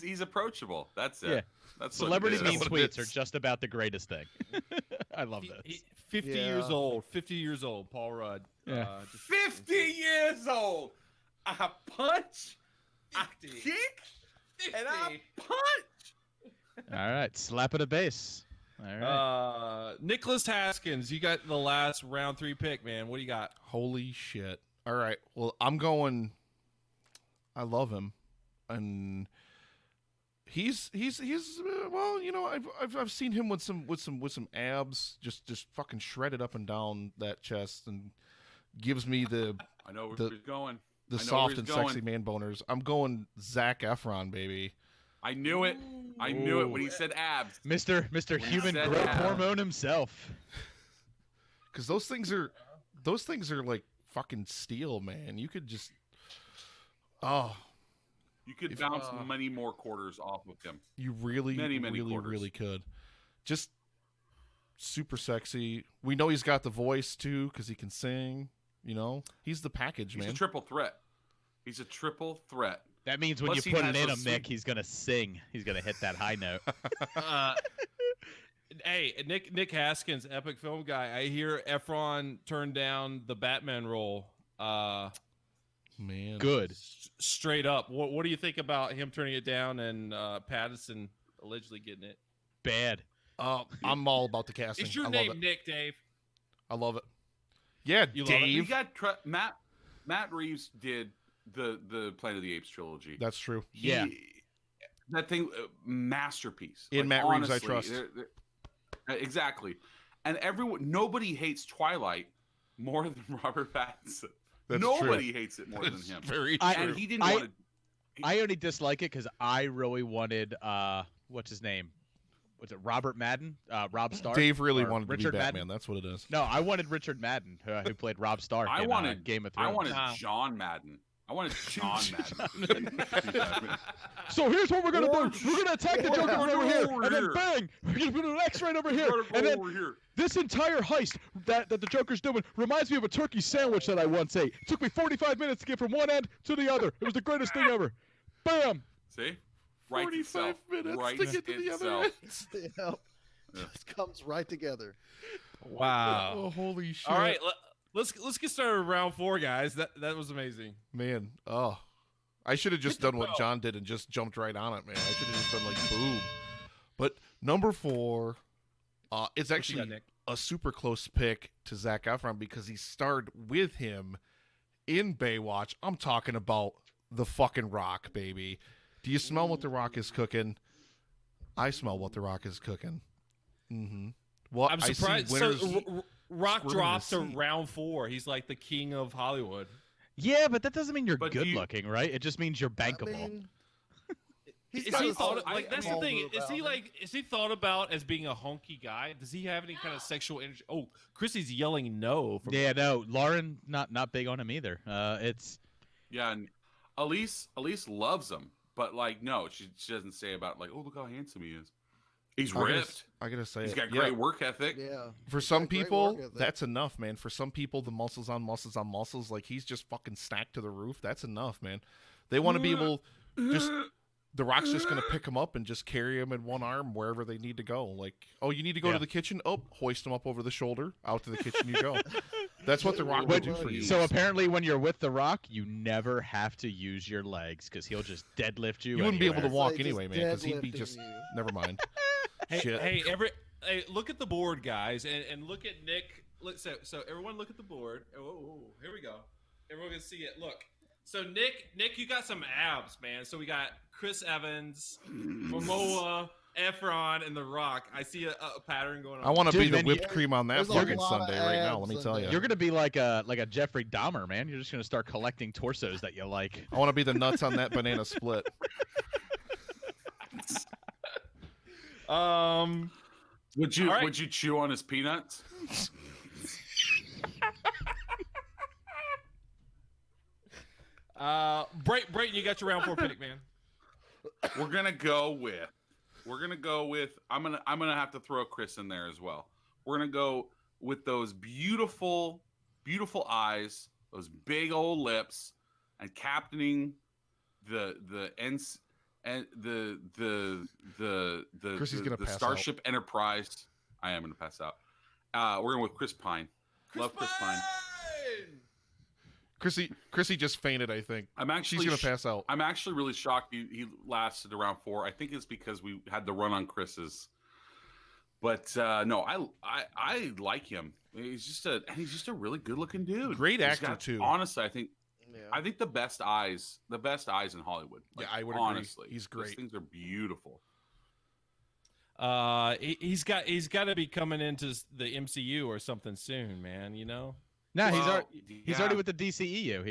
he's approachable. That's it. Yeah. That's what Celebrity it mean is. tweets are just about the greatest thing. I love this. 50 years old. 50 years old. Paul Rudd. Yeah. 50 years old. I punch, I 50. kick, and I punch. All right, slap at a base. All right. Nicholas Haskins, you got the last round 3 pick, man. What do you got? Holy shit! All right, well I'm going. I love him, and he's well, I've seen him with some abs, just fucking shredded up and down that chest, and gives me the I know where The- he's going. the I know soft where and he's going. sexy man boners. I'm going Zac Efron, baby. I knew it. I knew it when he said abs. Mr. When he Human said Growth abs. Hormone himself. Because those things are like fucking steel, man. You could just You could If- bounce many more quarters off of him. you really, Many really, quarters. really could. Just super sexy. We know he's got the voice too because he can sing. He's the package, He's man. a triple threat. He's a triple threat. That means when Plus you he put it has in those him, Nick, sweet- he's gonna sing. He's gonna hit that high note. Hey, Nick Haskins, epic film guy. I hear Efron turned down the Batman role. Man, Good. Straight up. What do you think about him turning it down and Pattinson allegedly getting it? Bad. I'm all about the casting. It's your I name, love it. Nick, Dave. I love it. Yeah, You love it? You Dave. got Matt Reeves did the Planet of the Apes trilogy. That's true. Yeah. That thing, masterpiece. In Matt Reeves, I honestly, trust. Exactly. And nobody hates Twilight more than Robert Pattinson. That's Nobody true. hates it more That's than him. very I- true. And he didn't I- want to. I only dislike it because I really wanted what's his name? what's it? Robert Madden, Rob Stark. Dave really Or wanted to be Richard Batman. Madden? That's what it is. No, I wanted Richard Madden, who played Rob Stark I in wanted Game of I Thrones. wanted John Madden. I wanted John Madden. So here's what we're gonna do. We're gonna attack the Joker from over here, over and then here. bang, we're gonna put an X right over here, Gotta go and then over here. this entire heist that the Joker's doing reminds me of a turkey sandwich that I once ate. It took me 45 minutes to get from one end to the other. It was the greatest thing ever. Bam! See? Right 45 minutes right to get to the other end. Yep. Just comes right together. Wow. Oh, holy shit. All right, let's get started with round 4, guys. That was amazing. Man, I should have just done what John did and just jumped right on it, man. I should have just been like, boom. But number 4, it's actually Nick? a super close pick to Zac Efron because he starred with him in Baywatch. I'm talking about The fucking Rock, baby. Do you smell what The Rock is cooking? I smell what The Rock is cooking. Mm-hmm. Well, I'm I surprised. see So winners Rock squirming drops to his seat. round 4. He's like the king of Hollywood. Yeah, but that doesn't mean you're But do good you- looking, right? It just means you're bankable. I mean, Is got he his thought own- like that's the all thing? about him. Is he thought about as being a hunky guy? Does he have any kind of sexual energy? Oh, Chrissy's yelling no. From Yeah, no, Lauren not big on him either. It's Yeah, and Elise loves him, but like no, she doesn't say about like, oh look how handsome he is. He's ripped. I gotta say, He's it. got Yeah. great work ethic. yeah. For some got great people, work ethic. that's enough, man. For some people, the muscles on muscles on muscles, like he's just fucking stacked to the roof. That's enough, man. They want to be able, just The Rock's just gonna pick him up and just carry him in one arm wherever they need to go. Like, oh, you need to go to the kitchen. Oh, hoist him up over the shoulder. Out to the kitchen you go. That's what The Rock will do for you. so apparently when you're with The Rock, you never have to use your legs because he'll just deadlift you. You wouldn't be able to anywhere. walk It's like anyway, just man, because he'd be deadlifting just. you. Never mind. Hey, Shit. hey, look at the board, guys, and look at Nick. Look, so everyone look at the board. Oh, here we go. Everyone can see it. Look. So Nick, you got some abs, man. So we got Chris Evans, Momoa, Efron, and The Rock. I see a pattern going on. I want to be Dude, the man, whipped cream on that there's a fucking lot of Sunday right now. Let abs me in tell you. there. You're gonna be like a Jeffrey Dahmer, man. You're just gonna start collecting torsos that you like. I want to be the nuts on that banana split. Would you All right. would you chew on his peanuts? Brayton, you got your round 4 pick, man. We're gonna go with. I'm gonna have to throw Chris in there as well. We're gonna go with those beautiful, beautiful eyes, those big old lips, and captaining the ends and the Chrissy's gonna pass Starship Enterprise. I am gonna pass out. We're going with Chris Pine. Love Chris Pine. Krissy just fainted, I think. She's gonna pass out. I'm actually really shocked he lasted around 4. I think it's because we had the run on Chris's. But no, I like him. He's just a really good looking dude. Great He's actor, got- too. Honestly, I think Yeah. the best eyes in Hollywood. Yeah, I would agree. honestly, He's Those great. things are beautiful. He's got to be coming into the MCU or something soon, man. You know. No, he's Well, he's already with the DCEU.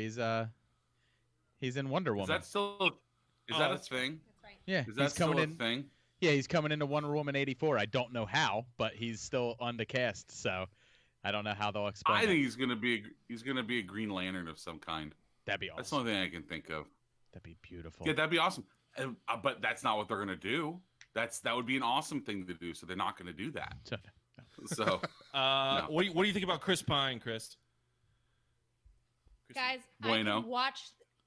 He's in Wonder Is Woman. that still? Is that a thing? That's right. Yeah, Is that he's coming still a in. thing? Yeah, he's coming into Wonder Woman 84. I don't know how, but he's still on the cast, so I don't know how they'll explain I it. think he's gonna be a Green Lantern of some kind. That'd be awesome. That's the only thing I can think of. That'd be beautiful. Yeah, that'd be awesome. But that's not what they're gonna do. That would be an awesome thing to do. So they're not gonna do that. So No. What do you think about Chris Pine, Chris? Guys, Bueno.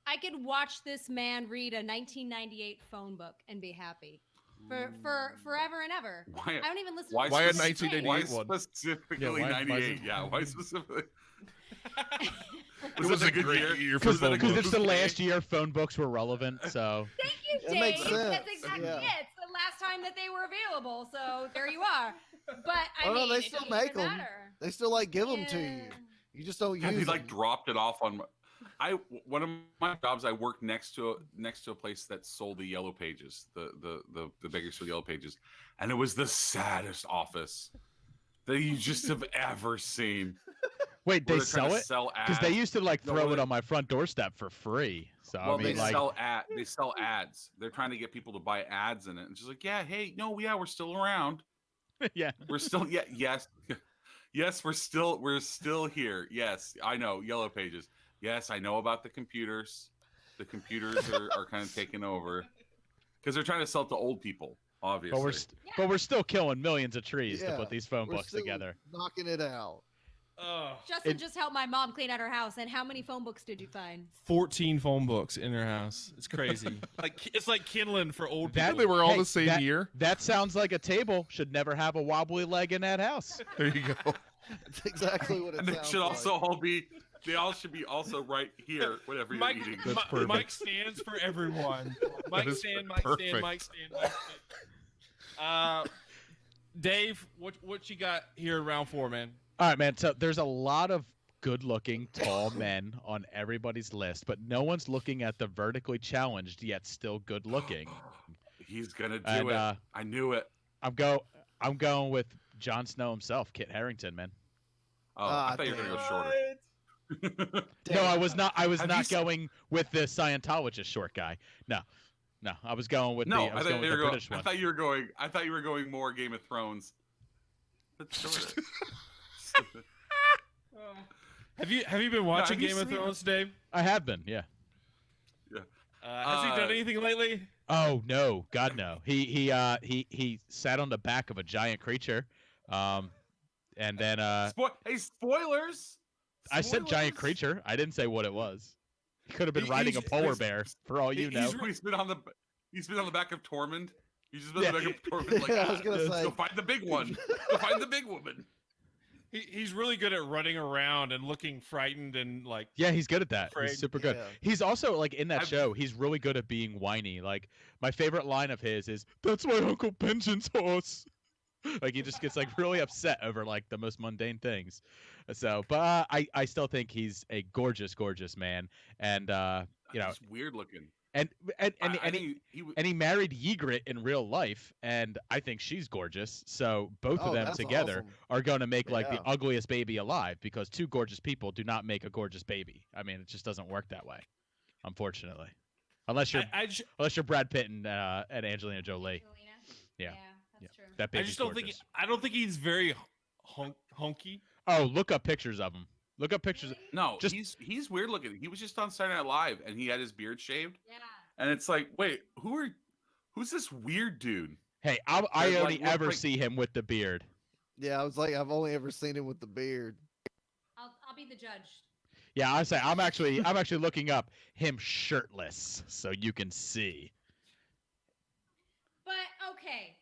I could watch this man read a 1998 phone book and be happy for forever and ever. Why? I don't even listen Why to Why a the 1988 Why one? specifically Yeah, why- 98? Yeah, why specifically? It was a great year for Was that a phone Because good it's the movie? last year phone books were relevant, so Thank you, That Dave. makes sense. That's exactly Yeah. it. It's the last time that they were available, so there you are. But I Oh, no, mean, they it still doesn't make even 'em. matter. They still like give them to Yeah. you. You just don't Have use you like them. dropped it off on? One of my jobs, I worked next to a place that sold the yellow pages, the Bakersfield yellow pages, and it was the saddest office that you just have ever seen. Wait, where they they're trying sell to it? sell Because they ads. used to like No, throw well, it on my front doorstep for free. So Well, I mean, they like, sell ads. They're trying to get people to buy ads in it. And she's like, yeah, hey, no, yeah, we're still around. yeah, We're still, yes, yes, we're still here. Yes, I know, Yellow Pages. Yes, I know about the computers. The computers are kind of taking over because they're trying to sell it to old people, obviously. but we're still killing millions of trees to Yeah, put these phone we're books still together. knocking it out. Justin just helped my mom clean out her house. And how many phone books did you find? 14 phone books in her house. It's crazy. It's like kindling for old people. They were all the same year. That sounds like a table should never have a wobbly leg in that house. There you go. That's exactly what it And they sounds should like. also all be. They all should be also right here. Whatever you're eating. That's perfect. Mike stands for everyone. Mike is stand, Mike perfect. stand, Mike stand, Mike stand. Dave, what you got here in round 4, man? All right, man. So there's a lot of good-looking tall men on everybody's list, but no one's looking at the vertically challenged yet still good-looking. He's gonna do And, it. I knew it. I'm going with Jon Snow himself, Kit Harington, man. Oh, I thought you were gonna go shorter. No, I was not. I was Have not you going with the Scientologist short guy. No, I was going with No, the. I was going with the British one. I thought you were going more Game of Thrones. Let's shorter. Have you been watching Game of Thrones, Dave? I have been, yeah. Yeah. Has he done anything lately? Oh no, God no. He sat on the back of a giant creature, and then Hey, spoilers! I said giant Spoilers! creature. I didn't say what it was. He could have been riding a polar bear for all you know. He's been on the back of Tormund. He's just been on the back of Tormund. Like, I was gonna say, go find the big one. Go find the big woman. He's really good at running around and looking frightened and like. Yeah, he's good at that. Afraid. He's super good. Yeah. He's also like in that show. He's really good at being whiny. Like my favorite line of his is, "That's my Uncle Benjamin's horse." Like he just gets like really upset over like the most mundane things. So, but I still think he's a gorgeous man, and you know, He's weird looking. and He he married Ygritte in real life, and I think she's gorgeous. So both of them that's together awesome. are going to make like the Yeah. ugliest baby alive, because two gorgeous people do not make a gorgeous baby. I mean, it just doesn't work that way, unfortunately. Unless you're Brad Pitt and Angelina Jolie. Yeah. That's true. That I baby's just don't gorgeous. think. I don't think he's very hunky. Oh, look up pictures of him. Look up pictures. No, Just- he's weird looking. He was just on Saturday Night Live and he had his beard shaved. Yeah. And it's like, wait, who's this weird dude? Hey, I They're, only like, look ever like- see him with the beard. Yeah, I was like, I've only ever seen him with the beard. I'll be the judge. Yeah, I say I'm actually looking up him shirtless so you can see. But okay,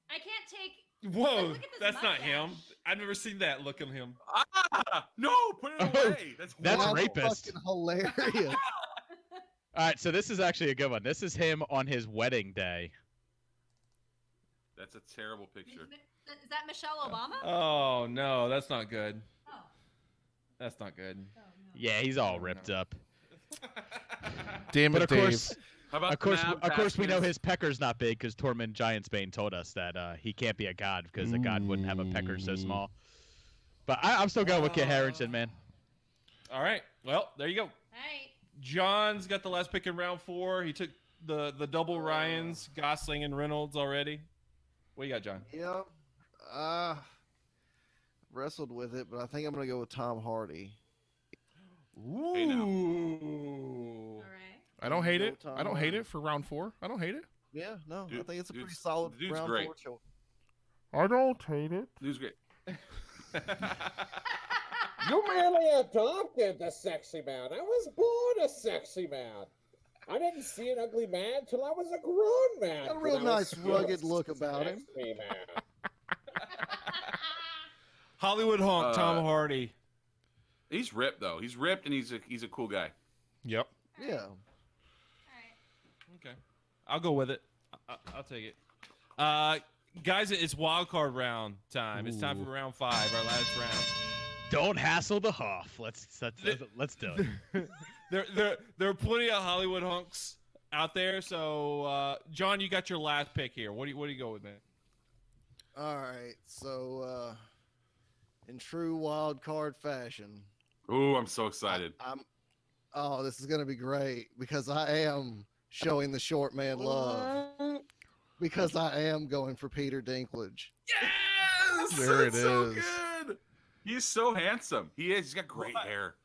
I can't take. Whoa, look at this that's not mustache. him. I've never seen that look of him. Ah, no, put it Oh, away. That's that's horrible. rapist. Fucking hilarious. All right, so this is actually a good one. This is him on his wedding day. That's a terrible picture. Is that Michelle Obama? Oh no, that's not good. Oh. That's not good. Oh, no. Yeah, he's all ripped up. Damn But it, of Dave. course, How about of course, the mad of course, we know bastards? his pecker's not big because Tormund Giantsbane told us that he can't be a god because a god wouldn't have a pecker so small. But I'm still going with Kit Harington, man. All right. Well, there you go. All right. John's got the last pick in round 4. He took the double Ryans, Gosling and Reynolds already. What you got, John? Yeah. Wrestled with it, but I think I'm gonna go with Tom Hardy. Ooh. Hey, now. All right. I don't hate it. Tom I don't hate Hardy. it for round 4. I don't hate it. Yeah, no, I Dude- think it's a pretty dude's- solid dude's round great. 4 choice. I don't hate it. Dude's great. You merely adopted the sexy man. I was born a sexy man. I didn't see an ugly man till I was a grown man. Got a real but I was nice still rugged a look about him. sexy man. Hollywood honk, Tom Hardy. He's ripped though. He's ripped and he's a cool guy. Yep. Yeah. All right. Okay. I'll go with it. I'll take it. Guys, it's wild card round time. It's time for round 5, our last round. Don't hassle the Hoff. Let's do it. There are plenty of Hollywood hunks out there. So, John, you got your last pick here. What do you go with, man? All right, so in true wild card fashion. Ooh, I'm so excited. Oh, this is gonna be great because I am showing the short man love. Because I am going for Peter Dinklage. Yes! There it so is. Good. He's so handsome. He is. He's got great hair.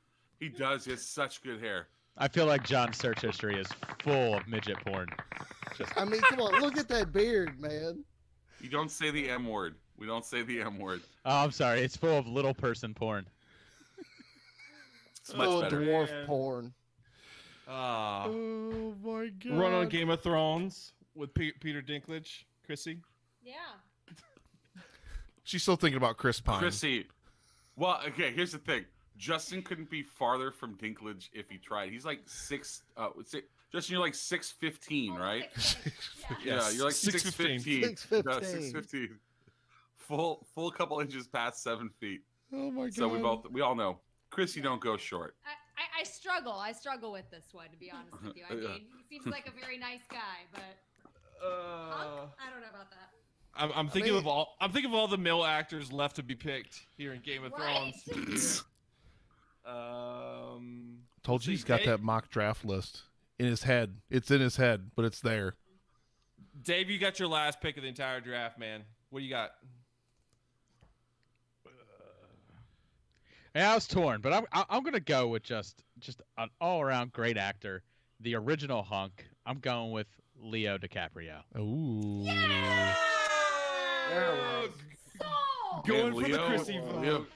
He does. He has such good hair. I feel like John's search history is full of midget porn. I mean, come on, look at that beard, man. You don't say the M word. We don't say the M word. Oh, I'm sorry. It's full of little person porn. It's much better. Dwarf porn. Oh my god. Run on Game of Thrones with Peter Dinklage, Krissy. Yeah. She's still thinking about Chris Pine. Krissy. Well, okay, here's the thing. Justin couldn't be farther from Dinklage if he tried. He's like Justin, you're like 6'15", right? Yeah, you're like 6'15". 6'15". 6'15". Full couple inches past 7 feet. Oh my god. So we all know. Krissy, don't go short. I struggle. I struggle with this one, to be honest with you. I mean, he seems like a very nice guy, but I don't know about that. I'm thinking of all the male actors left to be picked here in Game of Thrones. Told you he's got that mock draft list in his head. It's in his head, but it's there. Dave, you got your last pick of the entire draft, man. What do you got? Yeah, I was torn, but I'm gonna go with just an all around great actor, the original hunk. I'm going with Leo DiCaprio. Ooh. Yeah! Going for the Krissy vote. Leo.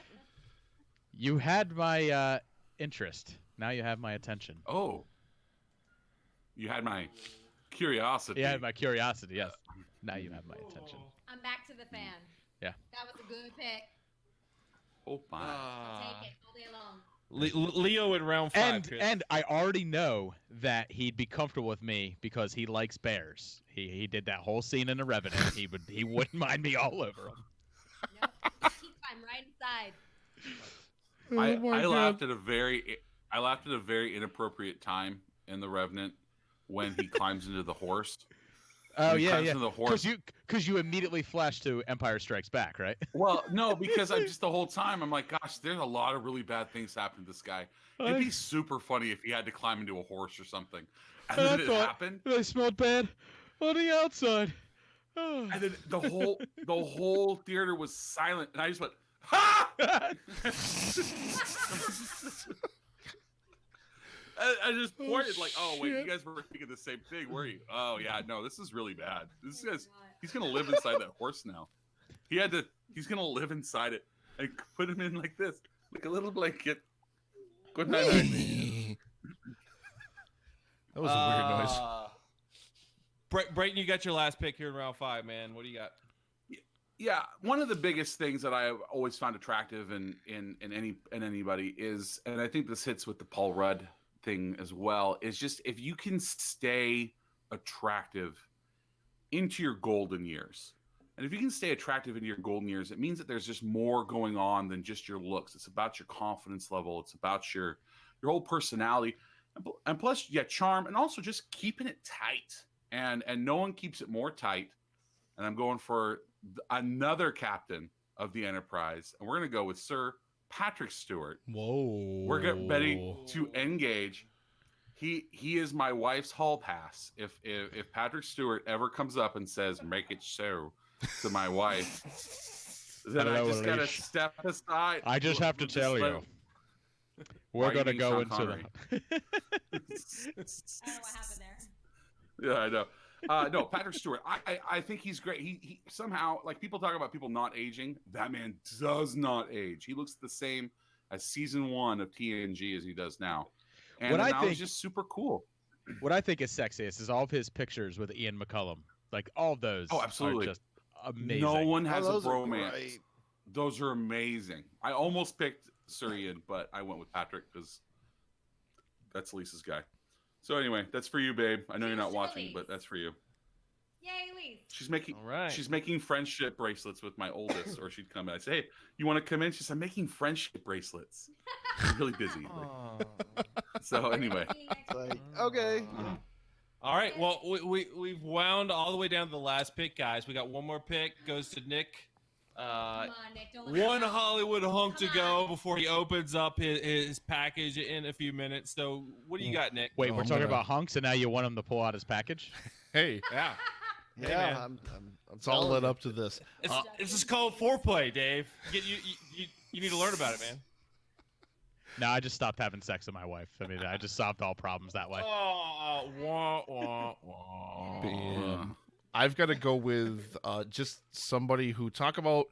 You had my interest. Now you have my attention. Oh. You had my curiosity. You had my curiosity. Yes. Now you have my attention. I'm back to the fan. Yeah. That was a good pick. Oh my. I'll take it all day long. Leo in round 5. And I already know that he'd be comfortable with me because he likes bears. He did that whole scene in The Revenant. He wouldn't mind me all over him. Nope. I'm right inside. I laughed at a very inappropriate time in The Revenant when he climbs into the horse. Oh yeah, into the horse. Because you immediately flash to Empire Strikes Back, right? Well, no, because I'm just the whole time I'm like, gosh, there's a lot of really bad things happening to this guy. It'd be super funny if he had to climb into a horse or something. And then it happened. They smelled bad on the outside. Oh. And then the whole theater was silent, and I just went, ha! I just pointed like, oh wait, you guys were thinking the same thing, were you? Oh yeah, no, this is really bad. This guy's he's gonna live inside that horse now. He's gonna live inside it and put him in like this, like a little blanket. Good night. That was a weird noise. Braaten, you got your last pick here in round 5, man. What do you got? Yeah, one of the biggest things that I always found attractive in anybody is, and I think this hits with the Paul Rudd thing as well, is just if you can stay attractive into your golden years. And if you can stay attractive into your golden years, it means that there's just more going on than just your looks. It's about your confidence level. It's about your whole personality. And plus, yeah, charm, and also just keeping it tight. And no one keeps it more tight. And I'm going for another captain of the Enterprise. And we're going to go with Sir Patrick Stewart. Whoa. We're getting ready to engage. He is my wife's hall pass. If Patrick Stewart ever comes up and says, "Make it so," to my wife, then I just got to step aside. I just have to tell you. We're going to go into the... I don't know what happened there. Yeah, I know. No, Patrick Stewart. I think he's great. He somehow, like, people talk about people not aging. That man does not age. He looks the same as season 1 of TNG as he does now. And I think just super cool. What I think is sexiest is all of his pictures with Ian McCullum. Like, all of those are just amazing. No one has a bromance. Those are amazing. I almost picked Sir Ian, but I went with Patrick because that's Lisa's guy. So anyway, that's for you, babe. I know you're not watching, but that's for you. Yay, Elise. She's making friendship bracelets with my oldest, or she'd come in. I'd say, "Hey, you want to come in?" She said, "I'm making friendship bracelets." I'm really busy. So anyway. Okay. All right. Well, we've wound all the way down to the last pick, guys. We got one more pick. Goes to Nick. Come on, Nick, don't let me One down. Hollywood hunk to Come go on. before he opens up his package in a few minutes. So, what do you got, Nick? Wait, Oh, we're I'm talking gonna- about hunks, and now you want him to pull out his package? Hey, Yeah. Hey, Yeah, man. I'm it's all telling led you. up to this. This is called foreplay, Dave. You need to learn about it, man. No, I just stopped having sex with my wife. I mean, I just solved all problems that way. Oh, wah, wah, wah. Bam. I've got to go with just somebody who talk about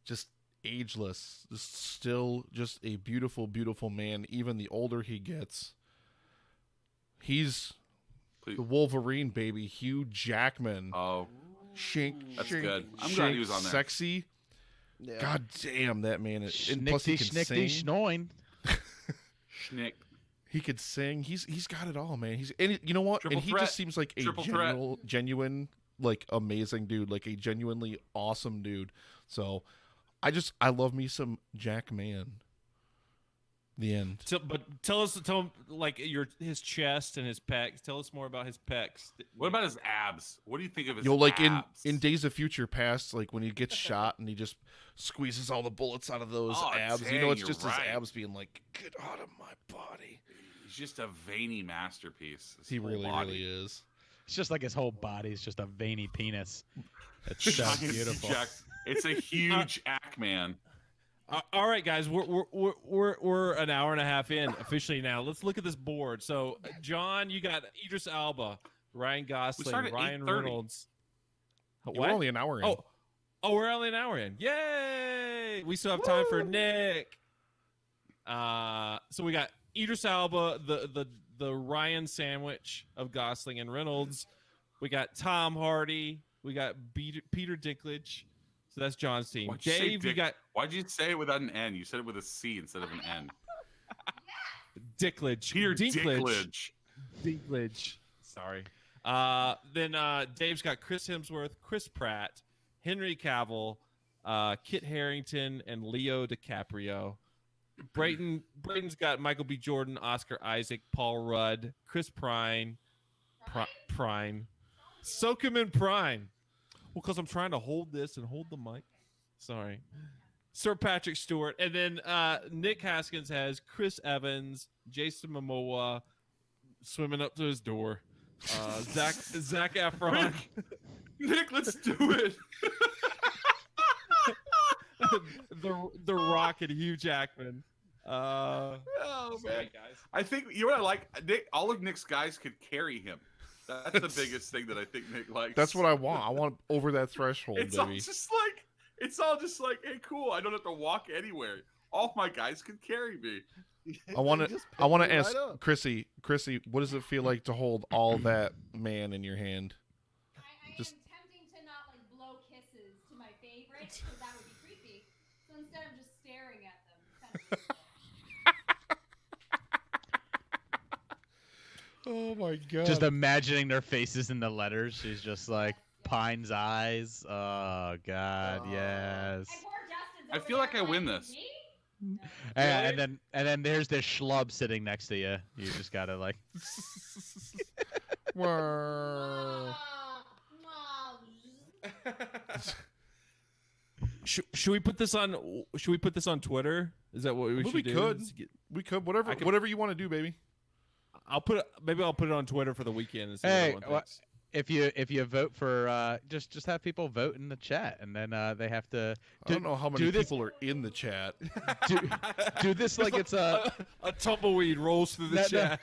just ageless, still just a beautiful, beautiful man. Even the older he gets, he's the Wolverine, baby, Hugh Jackman. Oh, that's shink, good. I'm shink, glad he was on there. Sexy. Yeah. God damn, that man! And plus he can Schnickty, sing. schnoin. Schnick. He could sing. He's got it all, man. And you know what? Triple and he threat. just seems like a Triple threat. genuine, like amazing dude, like a genuinely awesome dude. So, I love me some Jack Man. The end. So, but tell him like his chest and his pecs. Tell us more about his pecs. What about his abs? What do you think of his Like abs? in Days of Future Past, like when he gets shot and he just squeezes all the bullets out of those abs. dang, You know, it's you're just right. his abs being like, get out of my body. He's just a veiny masterpiece. His He whole really, body. really is. It's just like his whole body's just a veiny penis. It's so Giant beautiful. Jack- It's a huge Ackman. All right, guys, we're an hour and a half in officially now. Let's look at this board. So, John, you got Idris Elba, Ryan Gosling, started at Ryan 8:30. Reynolds. We're only an hour in. Oh, we're only an hour in. Yay! We still have time for Nick. So we got Idris Elba, the Ryan sandwich of Gosling and Reynolds. We got Tom Hardy. We got Peter Dinklage. So that's John's team. Why'd you say Dave, you Dick- got Why'd you say it without an N? You said it with a C instead of an N. Dinklage. Peter Dinklage. Dinklage. Dinklage. Sorry. Then Dave's got Chris Hemsworth, Chris Pratt, Henry Cavill, Kit Harington, and Leo DiCaprio. Brayden's got Michael B. Jordan, Oscar Isaac, Paul Rudd, Chris Pine. Prime. Soak him in Prime. Well, because I'm trying to hold this and hold the mic. Sorry. Sir Patrick Stewart. And then Nick Haskins has Chris Evans, Jason Momoa swimming up to his door. Zach Efron. Nick, let's do it. the Rock and Hugh Jackman. Oh sorry, man, guys. I think you know what I like. Nick, all of Nick's guys could carry him. That's the biggest thing that I think Nick likes. That's what I want. I want over that threshold, It's baby. all just like, hey, cool. I don't have to walk anywhere. All my guys can carry me. I want to ask Krissy, what does it feel like to hold all that man in your hand? I Just- am tempting to not like blow kisses to my favorite because that would be creepy. So instead, I'm just staring at them. It's kind of beautiful. Oh my god! Just imagining their faces in the letters. She's just like Pine's eyes. Oh God, yes. And poor Justin's I over feel like there I win like, this. "Me?" And then there's this schlub sitting next to you. You just gotta like. Wah. Should we put this on? Should we put this on Twitter? Is that what we should do? We could. Whatever you want to do, baby. Maybe I'll put it on Twitter for the weekend and see Hey, what everyone thinks. if you vote for just have people vote in the chat, and then they have to. I don't know how many people are in the chat. Do this like it's a tumbleweed rolls through the chat.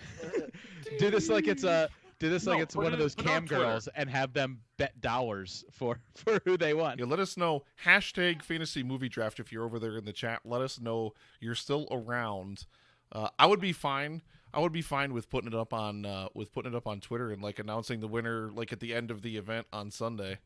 Do this like it's a. Do this like No, it's put one it- of those put it on cam Twitter. girls and have them bet dollars for who they want. Yeah, let us know. Hashtag Fantasy Movie Draft if you're over there in the chat. Let us know you're still around. I would be fine. I would be fine with putting it up on Twitter and like announcing the winner like at the end of the event on Sunday.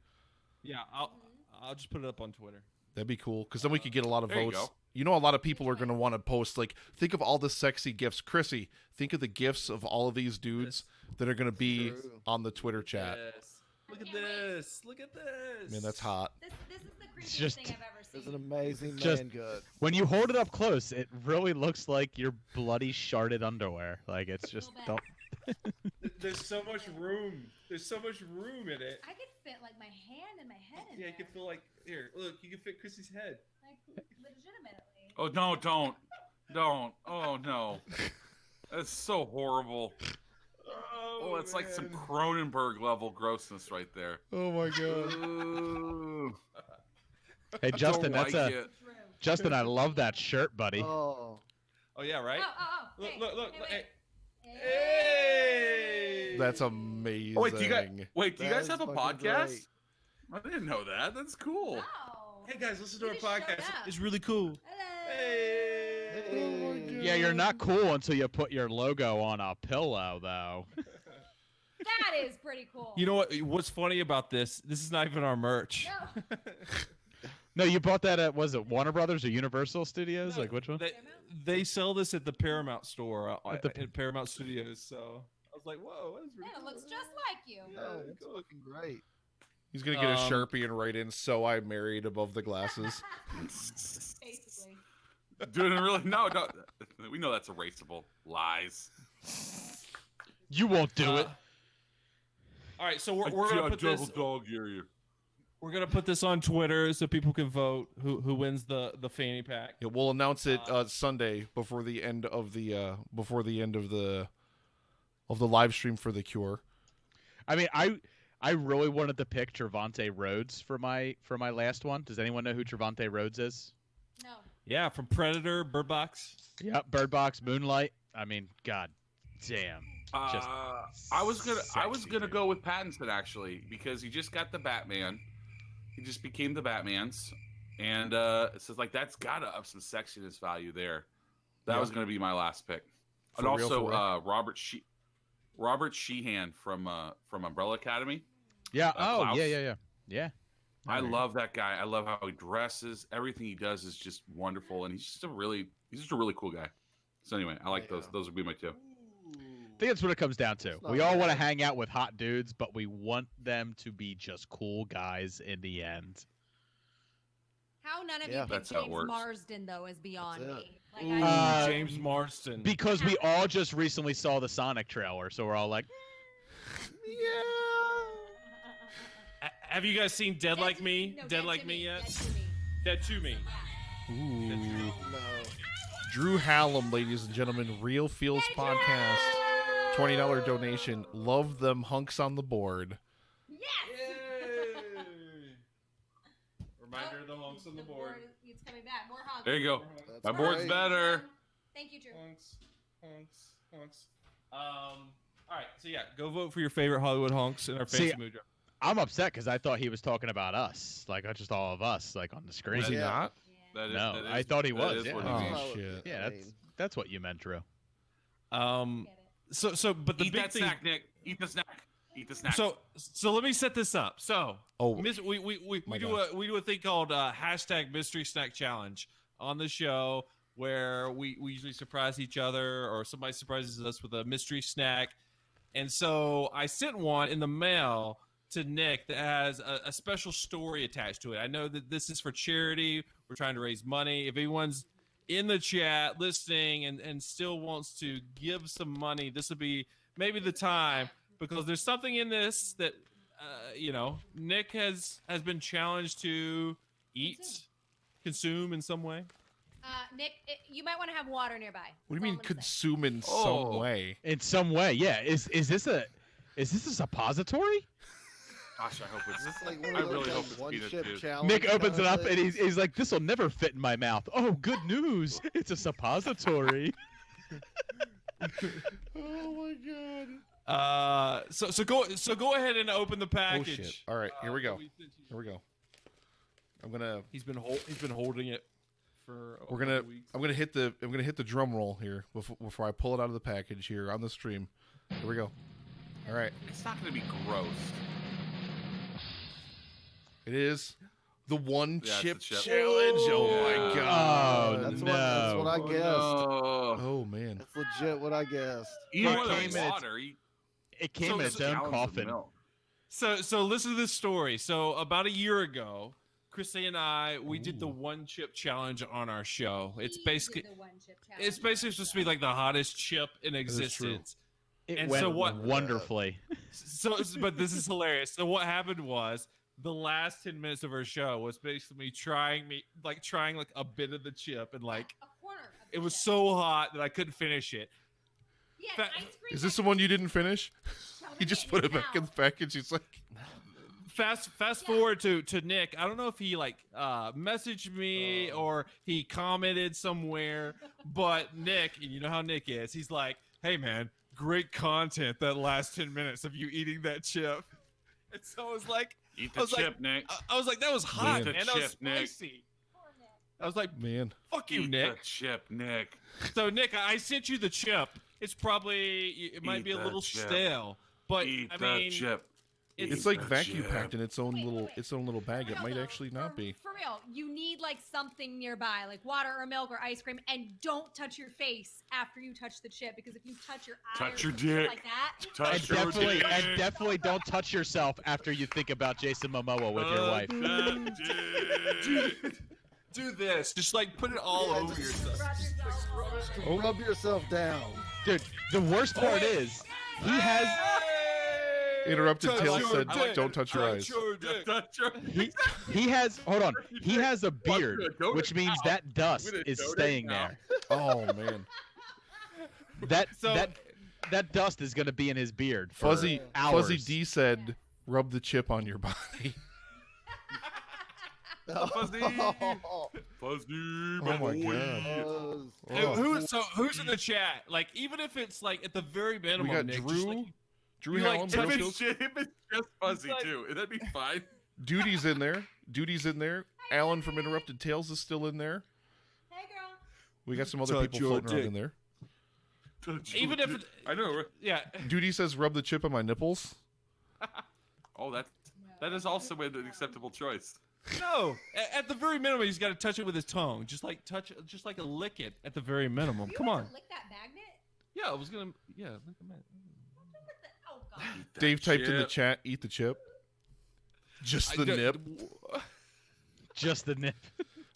Yeah, I'll just put it up on Twitter. That'd be cool because then we could get a lot of There you votes. go. You know, a lot of people are going to want to post. Like, think of all the sexy gifts, Krissy. Think of the gifts of all of these dudes that are going to be True. on the Twitter chat. Yes. Look at this. Look at this. Man, that's hot. This is the creepiest just- thing I've ever It's seen. an amazing Just- man good. When you hold it up close, it really looks like your bloody sharded underwear. Like it's just Little don't. bit. There's so much room. There's so much room in it. I could fit like my hand and my head in Yeah, there. you can feel like here. Look, you can fit Chrissy's head. Like, legitimately. Oh no! Don't! Oh no! That's so horrible. Oh, it's like some Cronenberg level grossness right there. Oh my god. Ooh. Hey Justin, Don't that's like a it. Justin. I love that shirt, buddy. Oh. Oh yeah, right. Oh. Look, Hey, look, look. hey, Hey. wait. Hey. That's amazing. Oh, wait, do you guys That have is a fucking podcast? great. I didn't know that. That's cool. No. Hey guys, listen to You our just showed podcast. up. It's really cool. Hello. Hey. Oh my god. Yeah, you're not cool until you put your logo on a pillow, though. That is pretty cool. You know what? What's funny about this? This is not even our merch. No. No, you bought that at, was it Warner Brothers or Universal Studios? No, Like which one? They sell this at the Paramount store At the- at Paramount Studios. So I was like, whoa, that is really Yeah, it cool. looks just like you. Oh, it's fucking great. He's gonna get a Sharpie and write in "So I married" above the glasses. Basically. Doing really no. We know that's erasable. Lies. You won't do it. All right, so we're gonna put this. dog area. We're gonna put this on Twitter so people can vote who wins the fanny pack. Yeah, we'll announce it Sunday before the end of the live stream for The Cure. I mean, I really wanted to pick Trevante Rhodes for my last one. Does anyone know who Trevante Rhodes is? No. Yeah, from Predator, Bird Box. Yep, Bird Box, Moonlight. I mean, god damn. Just I was gonna sexy, dude. go with Pattinson actually because he just got the Batman. He just became the Batman's, and it's just like that's gotta up some sexiness value there. That was gonna be my last pick, and For real, also for real. Robert Sheehan from Umbrella Academy. Yeah. Oh, Klaus. yeah. I love that guy. I love how he dresses. Everything he does is just wonderful, and he's just a really cool guy. So anyway, I like those. Those would be my two. I think that's what it comes down to. We all want to hang out with hot dudes, but we want them to be just cool guys in the end. How none of Yeah. you That's picked how it James works. Marsden though is beyond That's me. Like, Ooh, I, James Marsden. Because we all just recently saw the Sonic trailer, so we're all like, Have you guys seen Dead Like Me? no, Dead Like Me yet? Dead to Me. Dead to Me. Ooh. No. Drew Hallam, ladies and gentlemen, Real Feels Podcast. $20 donation. Love them hunks on the board. Yes. Reminder of the hunks on the board. It's coming back. More hunks. There you go. That's My board's great. better. Thank you, Drew. Hunks. All right, so yeah, go vote for your favorite Hollywood hunks in our See, fancy mood. I'm upset because I thought he was talking about us, like just all of us, like on the screen. Was he Yeah. not? That is, No, that I is- thought he that was, is yeah. what Oh, it means. shit. Yeah, that's what you meant, Drew. But the Eat big that thing. snack, Nick. Eat the snack. Eat the snack. So let me set this up. So Oh, we my do a thing called hashtag Mystery Snack Challenge on the show where we usually surprise each other or somebody surprises us with a mystery snack. And so I sent one in the mail to Nick that has a special story attached to it. I know that this is for charity. We're trying to raise money. If anyone's in the chat listening and still wants to give some money, this would be maybe the time because there's something in this that Nick has been challenged to eat, consume in some way. Nick, you might want to have water nearby. What do you mean That's all I'm gonna say. consume in Oh. some way? In some way, yeah. Is this a suppository? Gosh, I hope Is this it's. like one I of those really hope like, it's one peanut chip juice. challenge? Nick opens kinda it up and things? he's like, "This will never fit in my mouth." Oh, good news! It's a suppository. Oh my god. So go ahead and open the Oh package. shit. All right, here we go. that we sent you. Here we go. I'm gonna He's been holding it for. I'm gonna hit the drum roll here before I pull it out of the package here on the stream. Here we go. All right. It's not going to be gross. It is the one Yeah, it's chip the chip. challenge. Oh Yeah. my god. Oh, That's no. what I guessed. No. Oh man. That's legit what I guessed. Eat It more came than in water. It came in its own gallons of coffin. milk. So listen to this story. So about a year ago, Krissy and I we did the one chip challenge on our show. It's We basically did the one chip challenge. it's basically supposed to be like the hottest chip in is true. existence. It And went so what- wonderfully. So but this is hilarious. So what happened was the last 10 minutes of our show was basically trying a bit of the chip, and like A corner of the it was chip. so hot that I couldn't finish it. Yes, Fa- ice cream. Is this the one you didn't finish? He just put it back in the package. He's like, Fast forward to Nick. I don't know if he like messaged me or he commented somewhere, but Nick, and you know how Nick is, he's like, "Hey man, great content that last 10 minutes of you eating that chip." And so I was like, Eat the chip, Nick. I was like, that was hot, Man. man. That was spicy. I was like, man, fuck you, Eat Nick. the chip, Nick. So Nick, I sent you the chip. It's probably it might Eat be a that little chip. stale, but Eat I the mean, chip. it's Eat like the vacuum chip. packed in its own Wait, little wait. bag. It For might real, actually though, not be. For real, you need like something nearby, like water or milk or ice cream, and don't touch your face after you touch the chip, because if you touch your eye Touch or your some shit dick. like that, Touch your dick. And definitely don't touch yourself after you think about Jason Momoa with your wife. Do this. Just like put it all over yourself. Rub yourself down. Dude, the worst part is he has Interrupted Touch Tail your said, dick. "Don't touch your eyes." Touch your he has hold on. He has a What's beard, gonna go which to means now? that dust With a is donut staying now. there. Oh man, That dust is gonna be in his beard. For Fuzzy hours. D said, "Rub the chip on your body." Fuzzy. Fuzzy. Oh my god. Oh. Who's in the chat? Like, even if it's like at the very minimum, We got Nick, Drew. just, like, Drew you like Hallam, touch If Middle it's, Field. if it's just Fuzzy It's like- too, that'd be fine. Duty's in there. Duty's in there. Alan from Interrupted Tales is still in there. hey girl, We got some other Touch people your floating around dick. in there. Touch Even your if dick. it- I know. Right? yeah. Duty says, "Rub the chip on my nipples." Oh, that is also an acceptable choice. No, at the very minimum, he's got to touch it with his tongue. Just like a lick it at the very minimum. you Come have on. to lick that magnet. Yeah, I was gonna. Yeah, lick the man. Oh god. Eat that Dave typed in the chip. chat, "Eat the chip." Just the nip. Just the nip.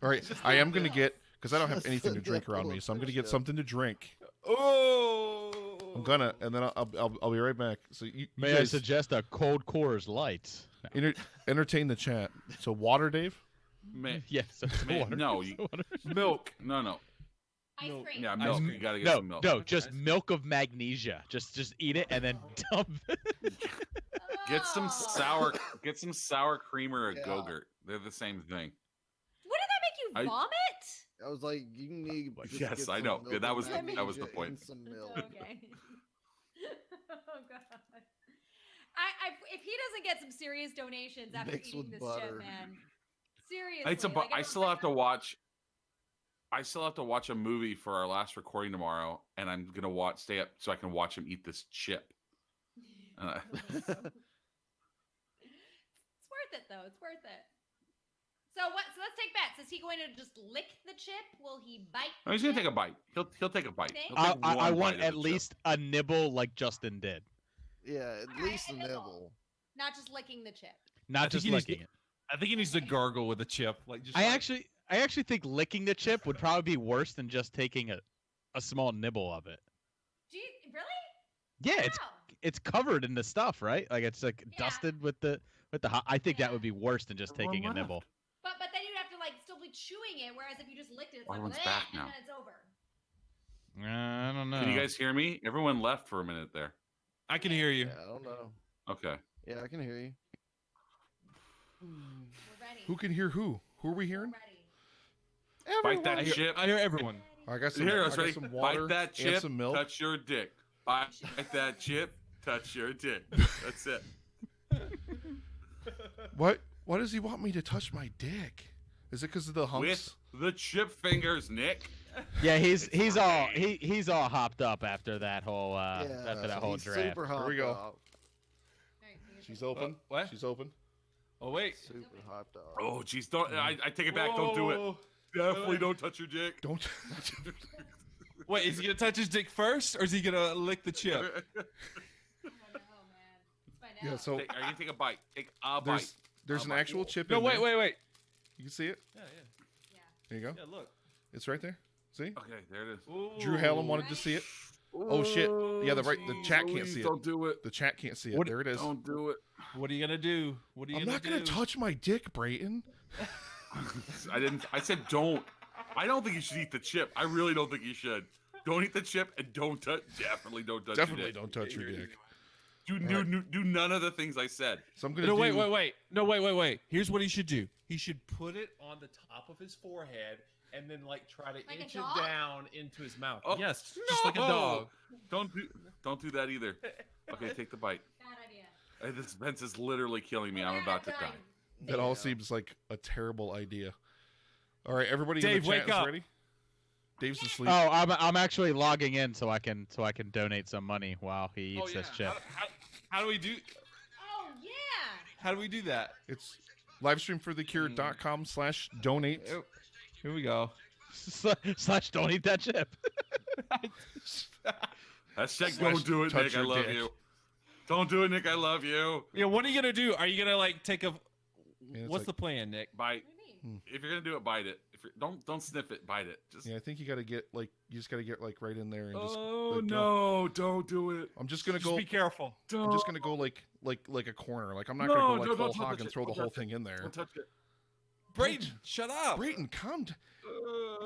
All right, I am gonna get, because I don't have Just anything to the drink around nipple me, of so I'm the gonna get chip. something to drink. Oh. I'm gonna, and then I'll be right back. So you May I guys suggest a cold Coors Light? entertain the chat. So water, Dave. Yes. Man, water. no, you- Water. Milk. No. Ice cream. Yeah, Ice milk. cream. You gotta get No, some milk. no, just milk of magnesia. Just eat it and then dump it. Get some Oh. sour cream or a Yeah. Go-Gurt. They're the same thing. What did that make you I- vomit? I was like, you need. just Yes, get I some know. milk That and was- that was magnesia the point. and Some milk. Okay. Oh god. If he doesn't get some serious donations after Mixed eating with this butter. chip, man. Seriously. It's a. like, I still have to watch. I still have to watch a movie for our last recording tomorrow, and I'm gonna stay up so I can watch him eat this chip. It's worth it though. It's worth it. So what? So let's take bets. Is he going to just lick the chip? Will he bite? No, he's the gonna chip? take a bite. He'll take a bite. Think? He'll take I one want bite of at the chip. least a nibble like Justin did. Yeah, at Alright, least a a nibble. nibble. Not just licking the chip. Not think just he needs licking it. I think he needs to gargle with a chip. Like just. I like- actually think licking the chip would probably be worse than just taking a small nibble of it. Do you really? Yeah, it's covered in the stuff, right? Like it's like Yeah. dusted with the hot. I think that would be worse than just Everyone taking a left. nibble. But then you'd have to like still be chewing it, whereas if you just licked it, it's Everyone's like back "Bleh," now. and then it's over. I don't know. Can you guys hear me? Everyone left for a minute there. I can hear you. Yeah, I don't know. Okay. Yeah, I can hear you. We're ready. Who can hear who? Who are we We're hearing? ready. Bite that chip. I hear everyone. I got some. Here, I us got ready. some water Bite that and chip. some milk. Touch your dick. Bite that chip. Touch your dick. That's it. What? Why does he want me to touch my dick? Is it because of the humps? With the chip fingers, Nick. Yeah, he's all hopped up after that whole after that whole he's draft. Super Here we hopped go. up. Alright, She's open. What? She's open. Oh wait. Super hopped up. Oh, jeez. Don't. I take it back. Don't do it. Whoa. Definitely don't touch your dick. Don't. Wait, is he gonna touch his dick first, or is he gonna lick the chip? Oh no, man. Let's find out. Yeah. So Are you gonna take a bite? Take a bite. there's an bite. actual chip. No, in wait, there. wait. You can see it. Yeah. There you go. Yeah, look. It's right there. See? Okay, there it is. Drew Hallam wanted to see it. Oh shit! Yeah, the chat can't see it. Don't do it. The chat can't see it. There it is. Don't do it. What are you gonna do? I'm not gonna touch my dick, Braaten. I said don't. I don't think you should eat the chip. I really don't think you should. Don't eat the chip and don't touch. Definitely don't touch. Definitely don't touch your dick. Do none of the things I said. So I'm gonna. No, wait. No, wait. Here's what he should do. He should put it on the top of his forehead and then try to inch it down into his mouth. Oh, yes, just like a dog. Don't do that either. Okay, take the bite. Bad idea. This Vince is literally killing me. I'm about to die. That all seems like a terrible idea. All right, everybody Dave, in the chat wake is up. ready? Dave's asleep. Oh, I'm actually logging in so I can donate some money while he eats this chip. How do we do? Oh yeah. How do we do that? It's livestreamforthecure.com/donate. Here we go. / donate that chip. Hashtag don't do it, Nick. I love dick. you. Don't do it, Nick. I love you. Yeah, what are you gonna do? Are you gonna take a? Yeah, What's the plan, Nick? Bite. If you're gonna do it, bite it. If you're, don't sniff it, bite it. Just. Yeah, I think you gotta get you just gotta get right in there and just. Oh no! Don't do it. I'm just gonna Just go. be careful. I'm just gonna go like a corner. Like I'm not gonna go full hog and throw the whole thing in there. Don't touch it. Braaten, shut up. Braaten, calm down.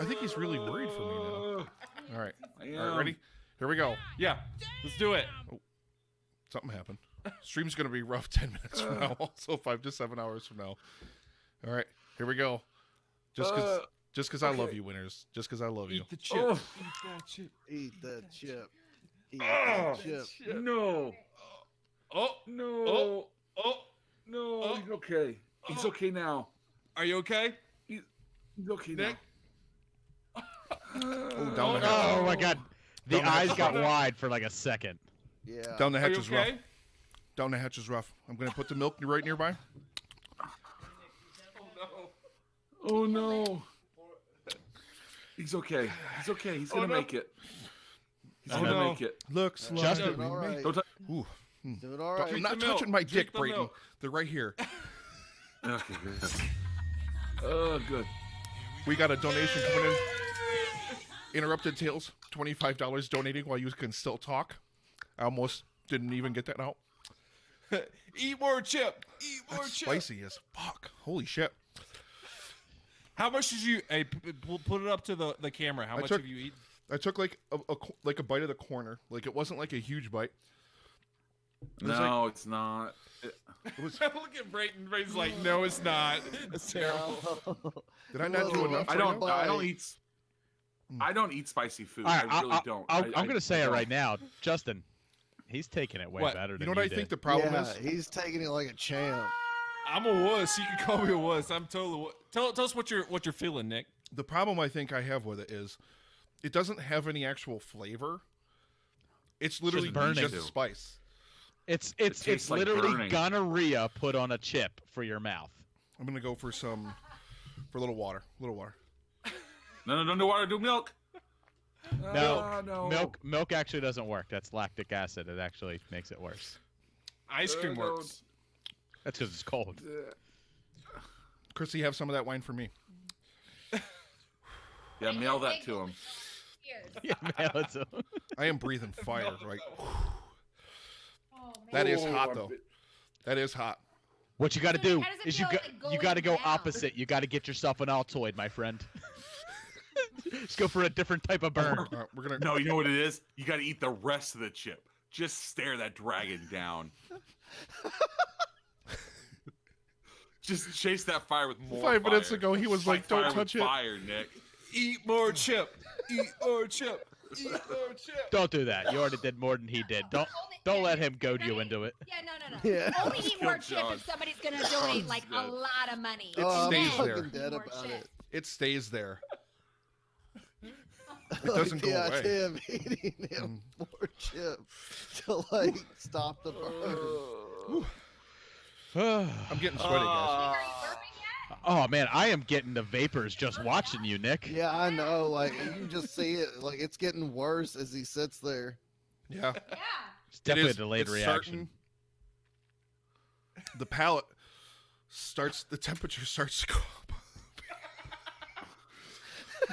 I think he's really worried for me now. All right. I All right, ready? Here we go. Yeah, let's do it. Oh, something happened. Stream's gonna be rough 10 minutes from now. Also 5 to 7 hours from now. All right, here we go. Just because I love you, winners. Just because I love you. Eat the chip. Oh. Eat that chip. Eat that chip. Eat that chip. No. Oh No. No. He's okay. He's okay now. Are you okay? He's okay Nick? now. Oh, down the hatch. Oh my God, the Down the eyes hatch. got wide for like a second. Yeah. Down the Are hatch you is rough. okay? Down the hatch is rough. I'm gonna put the milk right nearby. Oh no. He's okay. He's okay. He's gonna make it. He's gonna make it. Looks like Justin, we all made- right. Don't touch. Ooh. Doing all right. I'm not the milk. touching my Drink dick, the Braaten. milk. They're right here. Okay, good. Oh, good. We got a donation coming in. Interrupted Tales, $25 donating while you can still talk. I almost didn't even get that out. Eat more chip. Eat more That's chip. spicy as fuck. Holy shit. How much did you? Hey, put it up to the camera. How much took- have you eaten? I took like a bite of the corner. Like it wasn't like a huge bite. It was No, it's not. It was. Look at Braaten. Brayton's like, no, it's not. It's terrible. Did I not do enough? I for don't. you? I don't eat spicy food. All right, I really don't. I'm going to say it don't. right now, Justin. He's taking it way What? better You than know what I did. think the problem Yeah, is? he's taking it like a champ. I'm a wuss. You can call me a wuss. I'm totally. Tell us what you're feeling, Nick. The problem I think I have with it is, it doesn't have any actual flavor. It's literally burning. just spice. It's tastes like literally burning. gonorrhea put on a chip for your mouth. I'm gonna go for a little water. No water. Do milk. No, no. milk actually doesn't work. That's lactic acid. It actually makes it worse. Ice cream No. works. That's because it's cold. Krissy, have some of that wine for me. Yeah, mail that to him. Yeah, man, it's a- I am breathing fire, right? Oh, man. That is Oh, hot I'm though. bi- That is hot. What you got to So do how does it is feel you like got to go going down? opposite. You got to get yourself an Altoid, my friend. Just go for a different type of burn. We're gonna. No, you know what it is? You got to eat the rest of the chip. Just stare that dragon down. Just chase that fire with more 5 minutes fire. ago, he was like, Fight "Don't fire touch with it." Fire, Nick. Eat more chip. Eat more chip. Eat more chip. Don't do that. You already did more than he did. Don't let him goad you into it. Yeah, no. Yeah. Only eat more chip John. if somebody's gonna donate like a lot of money. It Oh, I'm stays fucking there. dead More about chip. it. It stays there. It doesn't go Yeah, away. him eating him more chip to like stop the burn. I'm getting sweaty, guys. Are you burping yet? Oh man, I am getting the vapors just watching you, Nick. Yeah, I know. Like you just see it. Like it's getting worse as he sits there. Yeah. Yeah. It's definitely It is- a delayed it's reaction. The palate starts. The temperature starts to go up.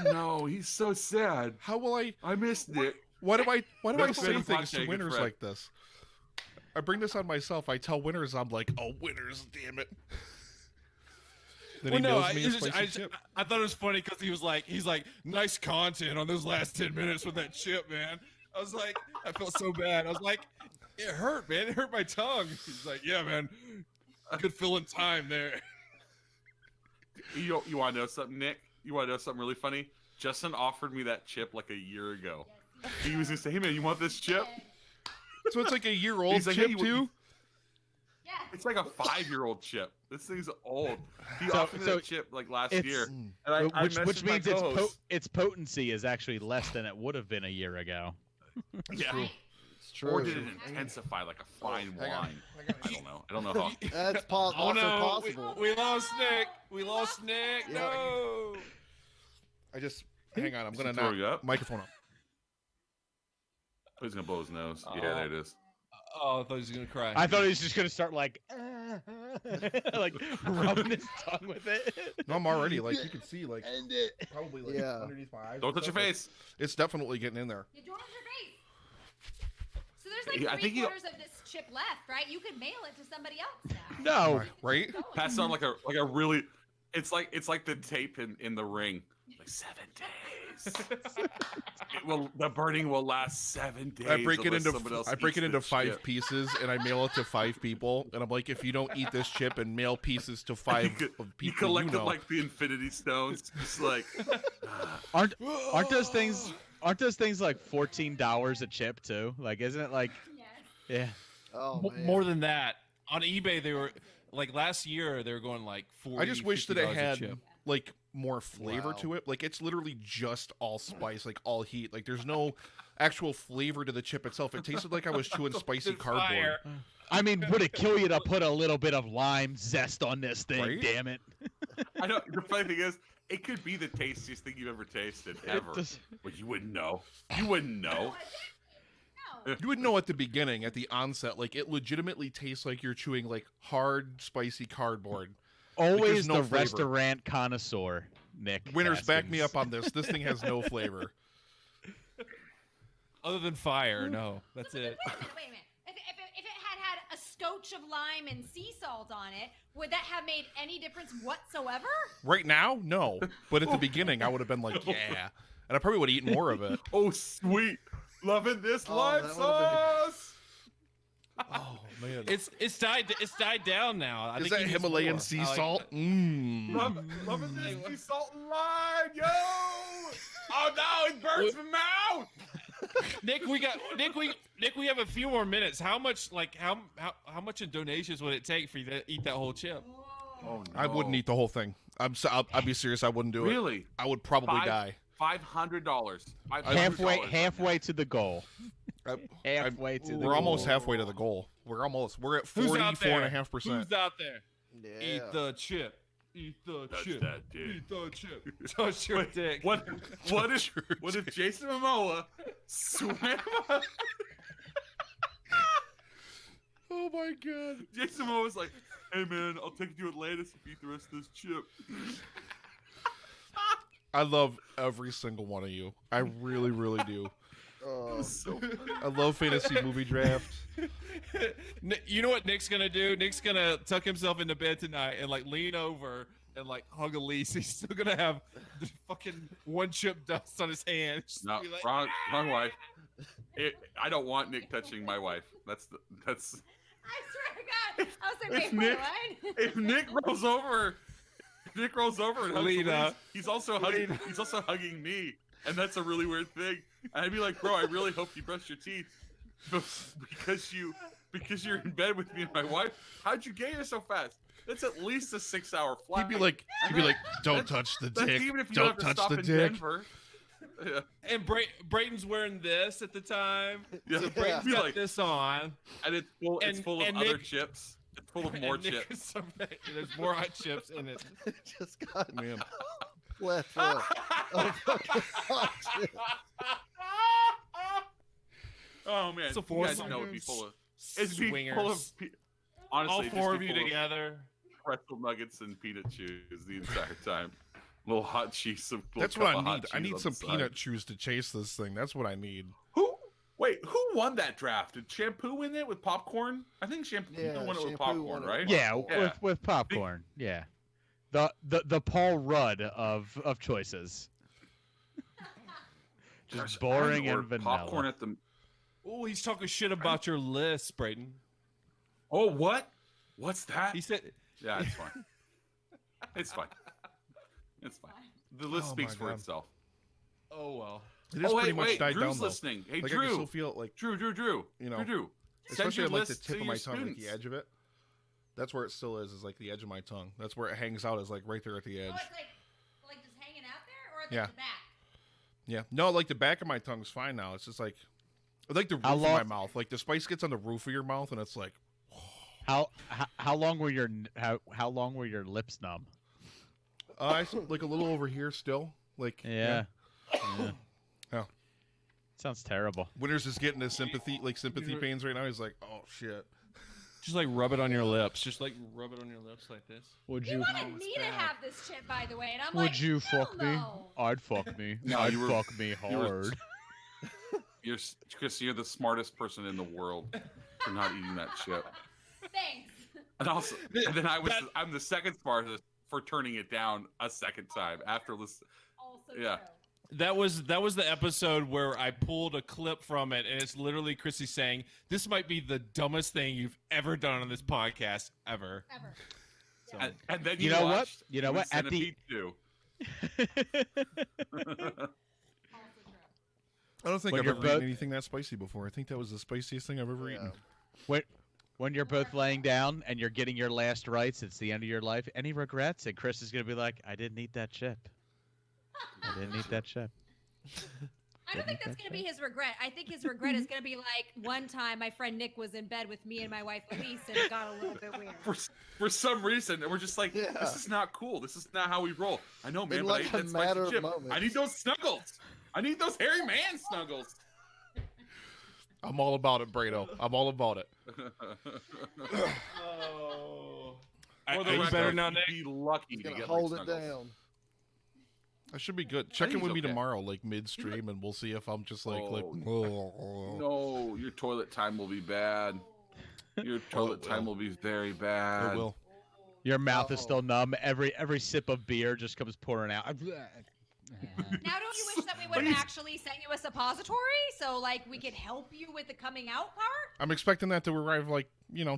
No, he's so sad. How will I? I miss Nick. Why do I That's say been things to Paqui, winners Fred. like this? I bring this on myself. I tell winners, I'm like, oh, winners, damn it. Then he nails me a spicy chip. I thought it was funny because he's like, nice content on those last 10 minutes with that chip, man. I was like, I felt so bad. I was like, it hurt, man. It hurt my tongue. He's like, yeah, man. Good filling time there. You want to know something, Nick? You want to know something really funny? Justin offered me that chip like a year ago. He was gonna say, "Hey man, you want this chip?" So it's like a year-old He's like, chip "Hey, too? Yeah. It's like a 5-year-old chip. This thing's old. He So- offered me so that chip like last it's- year, and I which messaged my means co-host. its potency is actually less than it would have been a year ago. Yeah. It's true. Or did it intensify like a fine hang on. wine? I don't know. I don't know how. That's Oh also no, possible. we lost Nick. We lost Nick. Yeah. No. I just hang on. I'm gonna Throw knock you up? microphone up. He's gonna blow his nose. Yeah, there it is. Oh, I thought he was gonna cry. I thought he was just gonna start like, like rubbing his tongue with it. No, I'm already like you can see like End it. probably like Yeah. underneath my eyes. Don't touch your face. It's definitely getting in there. You don't have your face. So there's I like think three you- quarters of this chip left, right? You could mail it to somebody else now. No. Right? Going. Pass on like a really. It's like the tape in the ring. Like 7 days. The burning will last 7 days. I break it unless into someone else I break eats it into this 5 chip. pieces and I mail it to 5 people and I'm like, if you don't eat this chip and mail pieces to 5 of You people, collect you know. it like the Infinity Stones. Just like Aren't those things like $14 a chip too? Like, isn't it like? Yes. Yeah. Oh, man. More than that. On eBay, they were like last year. They were going like 40. I just wish that it $50 a had chip. like more flavor Wow. to it. Like it's literally just all spice, like all heat. Like there's no actual flavor to the chip itself. It tasted like I was chewing spicy It's cardboard. fire. I mean, would it kill you to put a little bit of lime zest on this thing? Right? Damn it! I know. The funny thing is, it could be the tastiest thing you've ever tasted ever, does- but you wouldn't know. You wouldn't know. No. You would know at the beginning, at the onset, like it legitimately tastes like you're chewing like hard, spicy cardboard. Always no the flavor. restaurant connoisseur, Nick. Winners, back me Haskins. up on this. This thing has no flavor. Other than fire, no. That's So, but it. Wait a minute. If it had a scotch of lime and sea salt on it, would that have made any difference whatsoever? Right now, no. But at the beginning, I would have been like, yeah. And I probably would have eaten more of it. Oh, sweet. Loving this Oh, lime that would've sauce. Oh, man. It's died down now. I Is think that he needs Himalayan more. sea I like salt? that. Mmm. Loving this sea salt and lime, yo. Oh no, it burns my mouth. Nick, we have a few more minutes. How much how much in donations would it take for you to eat that whole chip? Oh no. I wouldn't eat the whole thing. I'll be serious. I wouldn't do it. Really? I would probably die. $500. Halfway to the goal. Halfway to the We're almost goal. halfway to the goal. We're at Who's out there? 44.5%. Who's out there? Yeah. Eat the chip. Eat the Touch chip. that dick. Eat the chip. Touch your dick. What if Jason Momoa swam up? Oh my god. Jason Momoa was like, "Hey man, I'll take you to Atlantis if you eat the rest of this chip." I love every single one of you. I really, really do. Oh. So I love fantasy movie draft. You know what Nick's gonna do? Nick's gonna tuck himself into bed tonight and like lean over and like hug Elise. He's still gonna have the fucking one chip dust on his hand. Just no, be like, wrong wife. I don't want Nick touching my wife. That's. I swear to God. I was like, If wait, Nick- what? If Nick rolls over and hugs Lena. Elise, he's also hugging me, and that's a really weird thing. And I'd be like, bro, I really hope you brush your teeth, because you're in bed with me and my wife. How'd you get here so fast? That's at least a 6-hour flight. He'd be like, don't touch the That's dick. even if you Don't have to touch stop the in dick. Denver. Yeah. And Brayton's wearing this at the time. Yeah. So Brayton's Be got like- this on. And it's full of and other Nick- chips. It's full of more and Nick chips. is there's more hot chips in it. Just got Man. plethora of fucking hot chips. Oh man, So you guys four know it'd be swingers. full of. It'd be full of. Swingers. Honestly, All it'd four just of be you full together. pretzel nuggets and peanut chews the entire time. Little hot cheese. That's what I need. I need some peanut chews to chase this thing. That's what I need. Who Wait, who won that draft? Did Shampoo win it with popcorn? I think Shampoo won it with Shampoo popcorn, won it right? with Yeah, popcorn. with popcorn. Yeah. The Paul Rudd of choices. Just boring and vanilla. Popcorn at the. Oh, he's talking shit about your list, Braaten. Oh, what? What's that? He said. Yeah, it's fine. It's fine. It's fine. The list speaks for itself. Oh well. It is pretty much died Drew's down, though. listening. Hey, Like, Drew. I can still feel it, like, Drew. you know, Drew. Send especially your at, like, the list tip to of my your tongue, like the students. edge of it. That's where it still is like the edge of my tongue. That's where it hangs out, is like right there at the edge. Oh, it's like just hanging out there, or Yeah. the back? Yeah. No, like the back of my tongue's fine now. It's just like the roof How of long- my mouth. Like the spice gets on the roof of your mouth, and it's like. How long were your how long were your lips numb? Like a little over here still. Like Yeah. Yeah. Sounds terrible. Winters is getting his sympathy pains right now. He's like, oh shit. Just like rub it on your lips. Just like rub it on your lips like this. Would He you? wanted me to have this chip, by the way, and I'm like, Would you hell fuck me? no. I'd fuck me. No, I'd you were- fuck me you were- hard. Chris, you're the smartest person in the world for not eating that chip. Thanks. And also, and then I'm the second smartest for turning it down a second time after listening. Also Yeah. true. That was the episode where I pulled a clip from it, and it's literally Krissy saying, "This might be the dumbest thing you've ever done on this podcast ever." Ever. So, And then You know what? watched You know what? At the- Centipede 2. Also true. I don't think When I've you're ever eaten both- anything that spicy before. I think that was the spiciest thing I've ever eaten. When you're both laying down and you're getting your last rites, it's the end of your life. Any regrets? And Chris is gonna be like, "I didn't eat that chip. I didn't eat that chip." I don't think that's going to be his regret. I think his regret is going to be like, one time my friend Nick was in bed with me and my wife Elise, and it got a little bit weird. For some reason, we're just like, this is not cool. This is not how we roll. I know, man, In but like I ate a that matter spicy of chip. moments. I need those snuggles. I need those hairy man snuggles. I'm all about it, Brado. I'm all about it. oh. For the Are you record, better now, you'd Nick? be lucky He's to gonna get hold my it snuggles. down. I should be good. Check in think with me he's okay. tomorrow, like midstream, and we'll see if I'm just like, No, your toilet time will be bad. Your toilet time will be very bad. It will. Your mouth is still numb. Every sip of beer just comes pouring out. Now, don't you wish that we would have actually sent you a suppository so, like, we could help you with the coming out part? I'm expecting that to arrive like,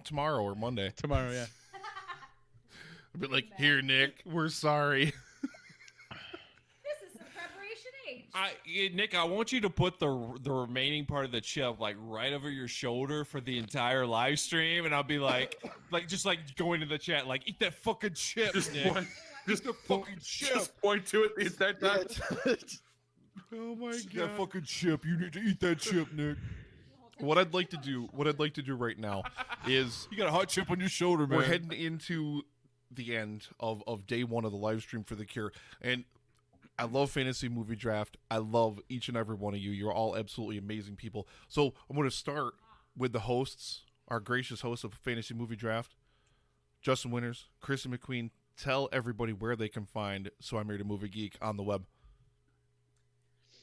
tomorrow or Monday. Tomorrow, yeah. I'll be like, here, Nick, we're sorry. This is some preparation age. Nick, I want you to put the remaining part of the chip like right over your shoulder for the entire live stream, and I'll be like just like going to the chat, like, eat that fucking chip, Nick. Just the fucking chip. Just point to it the entire time. Oh my Eat that fucking chip. You need to eat that chip, Nick. What I'd like to do right now is You got a hot chip on your shoulder, man. we're heading into the end of day one of the live stream for The Cure, and I love Fantasy Movie Draft. I love each and every one of you. You're all absolutely amazing people. So I'm going to start with the hosts, our gracious hosts of Fantasy Movie Draft, Justin Winters, Krissy McQueen. Tell everybody where they can find So I'm Here to Movie Geek on the web.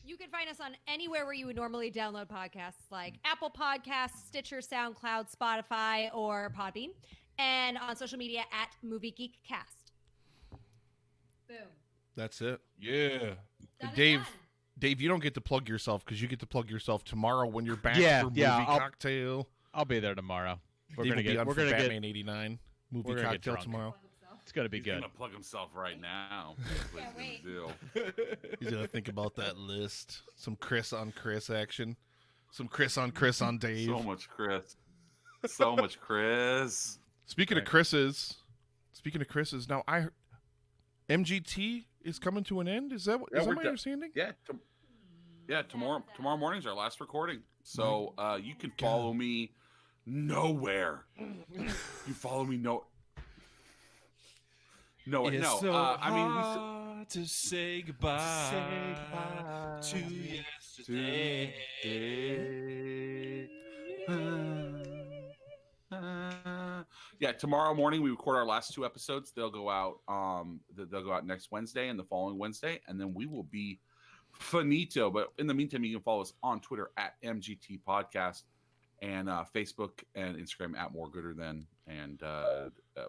You can find us on anywhere where you would normally download podcasts, like Apple Podcasts, Stitcher, SoundCloud, Spotify, or Podbean, and on social media at Movie Geek Cast. Boom. That's it. Yeah. Done and Dave, done. Dave, you don't get to plug yourself because you get to plug yourself tomorrow when you're back Yeah, for Movie yeah, Cocktail. I'll be there tomorrow. We're Dave gonna will be get. on We're for gonna Batman get. '89 Movie we're gonna get Cocktail drunk. tomorrow. It's gonna be He's good. gonna plug himself right now. Can't wait. He's gonna think about that list. Some Chris on Chris action. Some Chris on Chris on Dave. So much Chris. So much Chris. Speaking of Chris's, now MGT is coming to an end. Is that Yeah, is we're that my done. understanding? Yeah, tomorrow morning's our last recording. So you can follow me nowhere. You follow me No, It's no. so I mean, hard to say goodbye, to yesterday. Yeah, tomorrow morning we record our last two episodes. They'll go out. They'll go out next Wednesday and the following Wednesday, and then we will be finito. But in the meantime, you can follow us on Twitter at MGT Podcast and Facebook and Instagram at More Gooder Than. And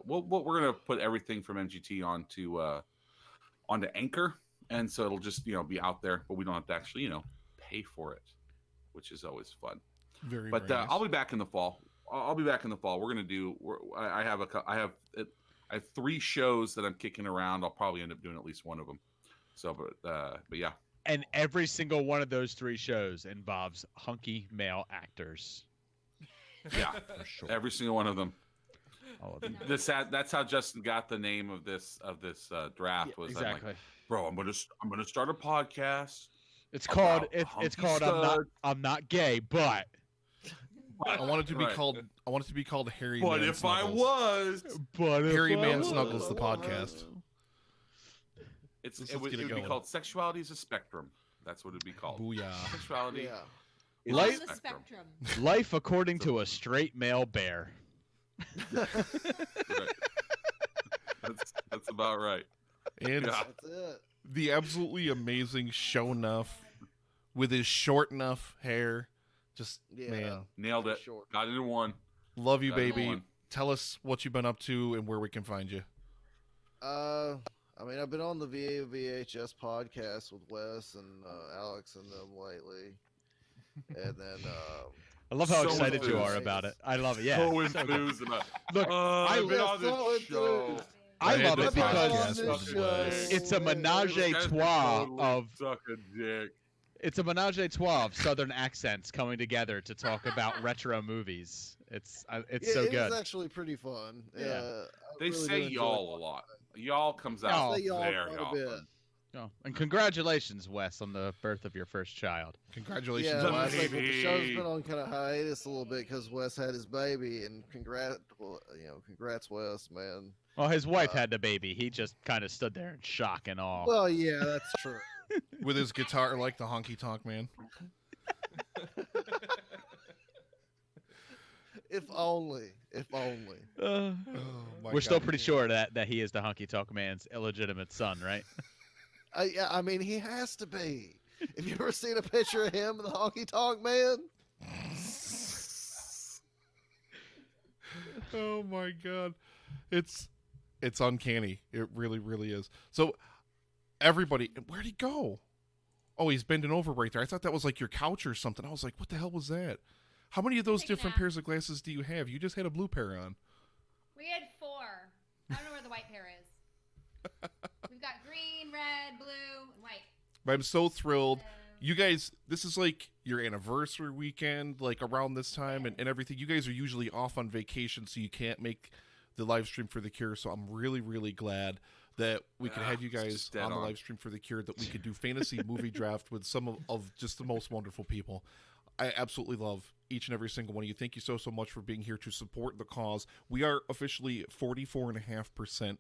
we're gonna put everything from MGT onto Anchor, and so it'll just be out there, but we don't have to actually pay for it, which is always fun. Very nice. I'll be back in the fall. We're gonna do. I have 3 shows that I'm kicking around. I'll probably end up doing at least one of them. So, but yeah. And every single one of those 3 shows involves hunky male actors. Yeah, for sure. Every single one of them. All of them. That's how Justin got the name of this draft. Yeah, was exactly. I'm like, bro, I'm gonna start a podcast. It's called I'm not gay, but I want it to be called Harry. But Man if Snuggles. I was, Harry Man Snuggles, the podcast. It would be called Sexuality is a Spectrum. That's what it'd be called. Booyah. Sexuality. On Life, the spectrum. life according to a straight male bear. Right. That's about right. And That's it. the absolutely amazing Show Enough with his short enough hair. Just man, nailed it. Short. Got it in one. Love you, Got it in baby. one. Tell us what you've been up to and where we can find you. I mean, I've been on the VHS podcast with Wes and Alex and them lately, and then I love how So excited you enthused. are about it. I love it. Yeah. So so good. enthused about. Look, I've been on so this show. enthused. I I had love to it because podcast with Wes. it's a menage a This guy's trois totally of suck a dick. it's a menage a trois of Southern accents coming together to talk about retro movies. It's so It good. is actually pretty fun. Yeah. I They really say do enjoy y'all a lot. Y'all comes out Say y'all very quite a often. bit. Oh, and congratulations, Wes, on the birth of your first child. Congratulations, Yeah, The well, I Wes. think the baby. show's been on kind of hiatus a little bit because Wes had his baby, and congrats, Wes, man. Well, his wife had the baby. He just kind of stood there in shock and awe. Well, yeah, that's true. With his guitar like the honky tonk man. If only. Oh, my We're still God. pretty sure that he is the Honky Tonk Man's illegitimate son, right? Yeah, I mean, he has to be. Have you ever seen a picture of him and the Honky Tonk Man? Oh my God. It's uncanny. It really, really is. So everybody, where'd he go? Oh, he's bending over right there. I thought that was like your couch or something. I was like, what the hell was that? How many of those Take a different nap. pairs of glasses do you have? You just had a blue pair on. We had 4. I don't know where the white pair is. We've got green, red, blue, and white. But I'm so thrilled. You guys, this is like your anniversary weekend, like around this time and everything. You guys are usually off on vacation, so you can't make the live stream for The Cure. So I'm really, really glad that we can have you it's guys just dead on the on. live stream for The Cure, that we could do fantasy movie draft with some of just the most wonderful people. I absolutely love each and every single one of you. Thank you so much for being here to support the cause. We are officially 44.5%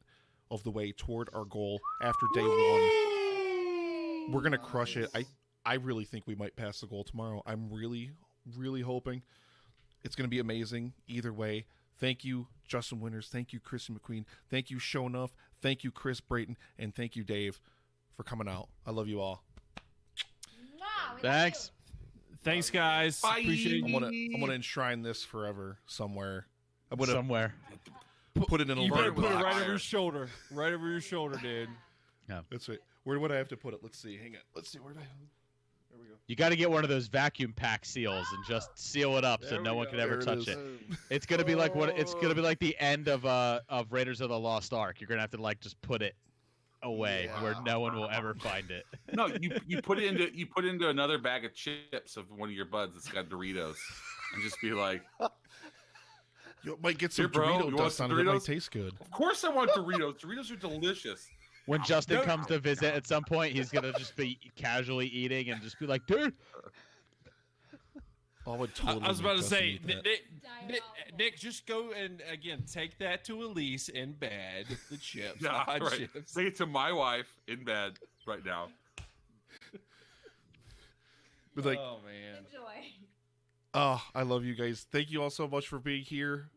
of the way toward our goal after day 1. We're going to crush it. I really think we might pass the goal tomorrow. I'm really, really hoping. It's going to be amazing either way. Thank you, Justin Winters. Thank you, Krissy McQueen. Thank you, Show Enough. Thank you, Chris Braaten. And thank you, Dave, for coming out. I love you all. Mwah, we love Thanks. Thanks, guys. Bye. Appreciate I'm you. gonna enshrine this forever somewhere. I'm gonna Somewhere. put it in a You better letter. put it Black right iron. over your shoulder. Right over your shoulder, dude. That's right. Where would I have to put it? Let's see. Hang on. Let's see. There we go. You got to get one of those vacuum pack seals and just seal it up so There no we one go. can ever There it touch is. it. It's gonna be like the end of Raiders of the Lost Ark. You're gonna have to like just put it away where no one will ever find it. No, you put it into another bag of chips of one of your buds that's got Doritos, and just be like, You might get some Here, bro, you Dorito want dust some on it. It might Doritos? taste good. "Of course I want Doritos. Doritos are delicious." When Justin comes to visit at some point, he's gonna just be casually eating and just be like, dude. I would totally. I was about make to Justin say, eat that. Nick, just go and again take that to Elise in bed. The chips, Yeah, hot right. chips. Say it to my wife in bed right now. But like, Oh man. Enjoy. oh, I love you guys. Thank you all so much for being here.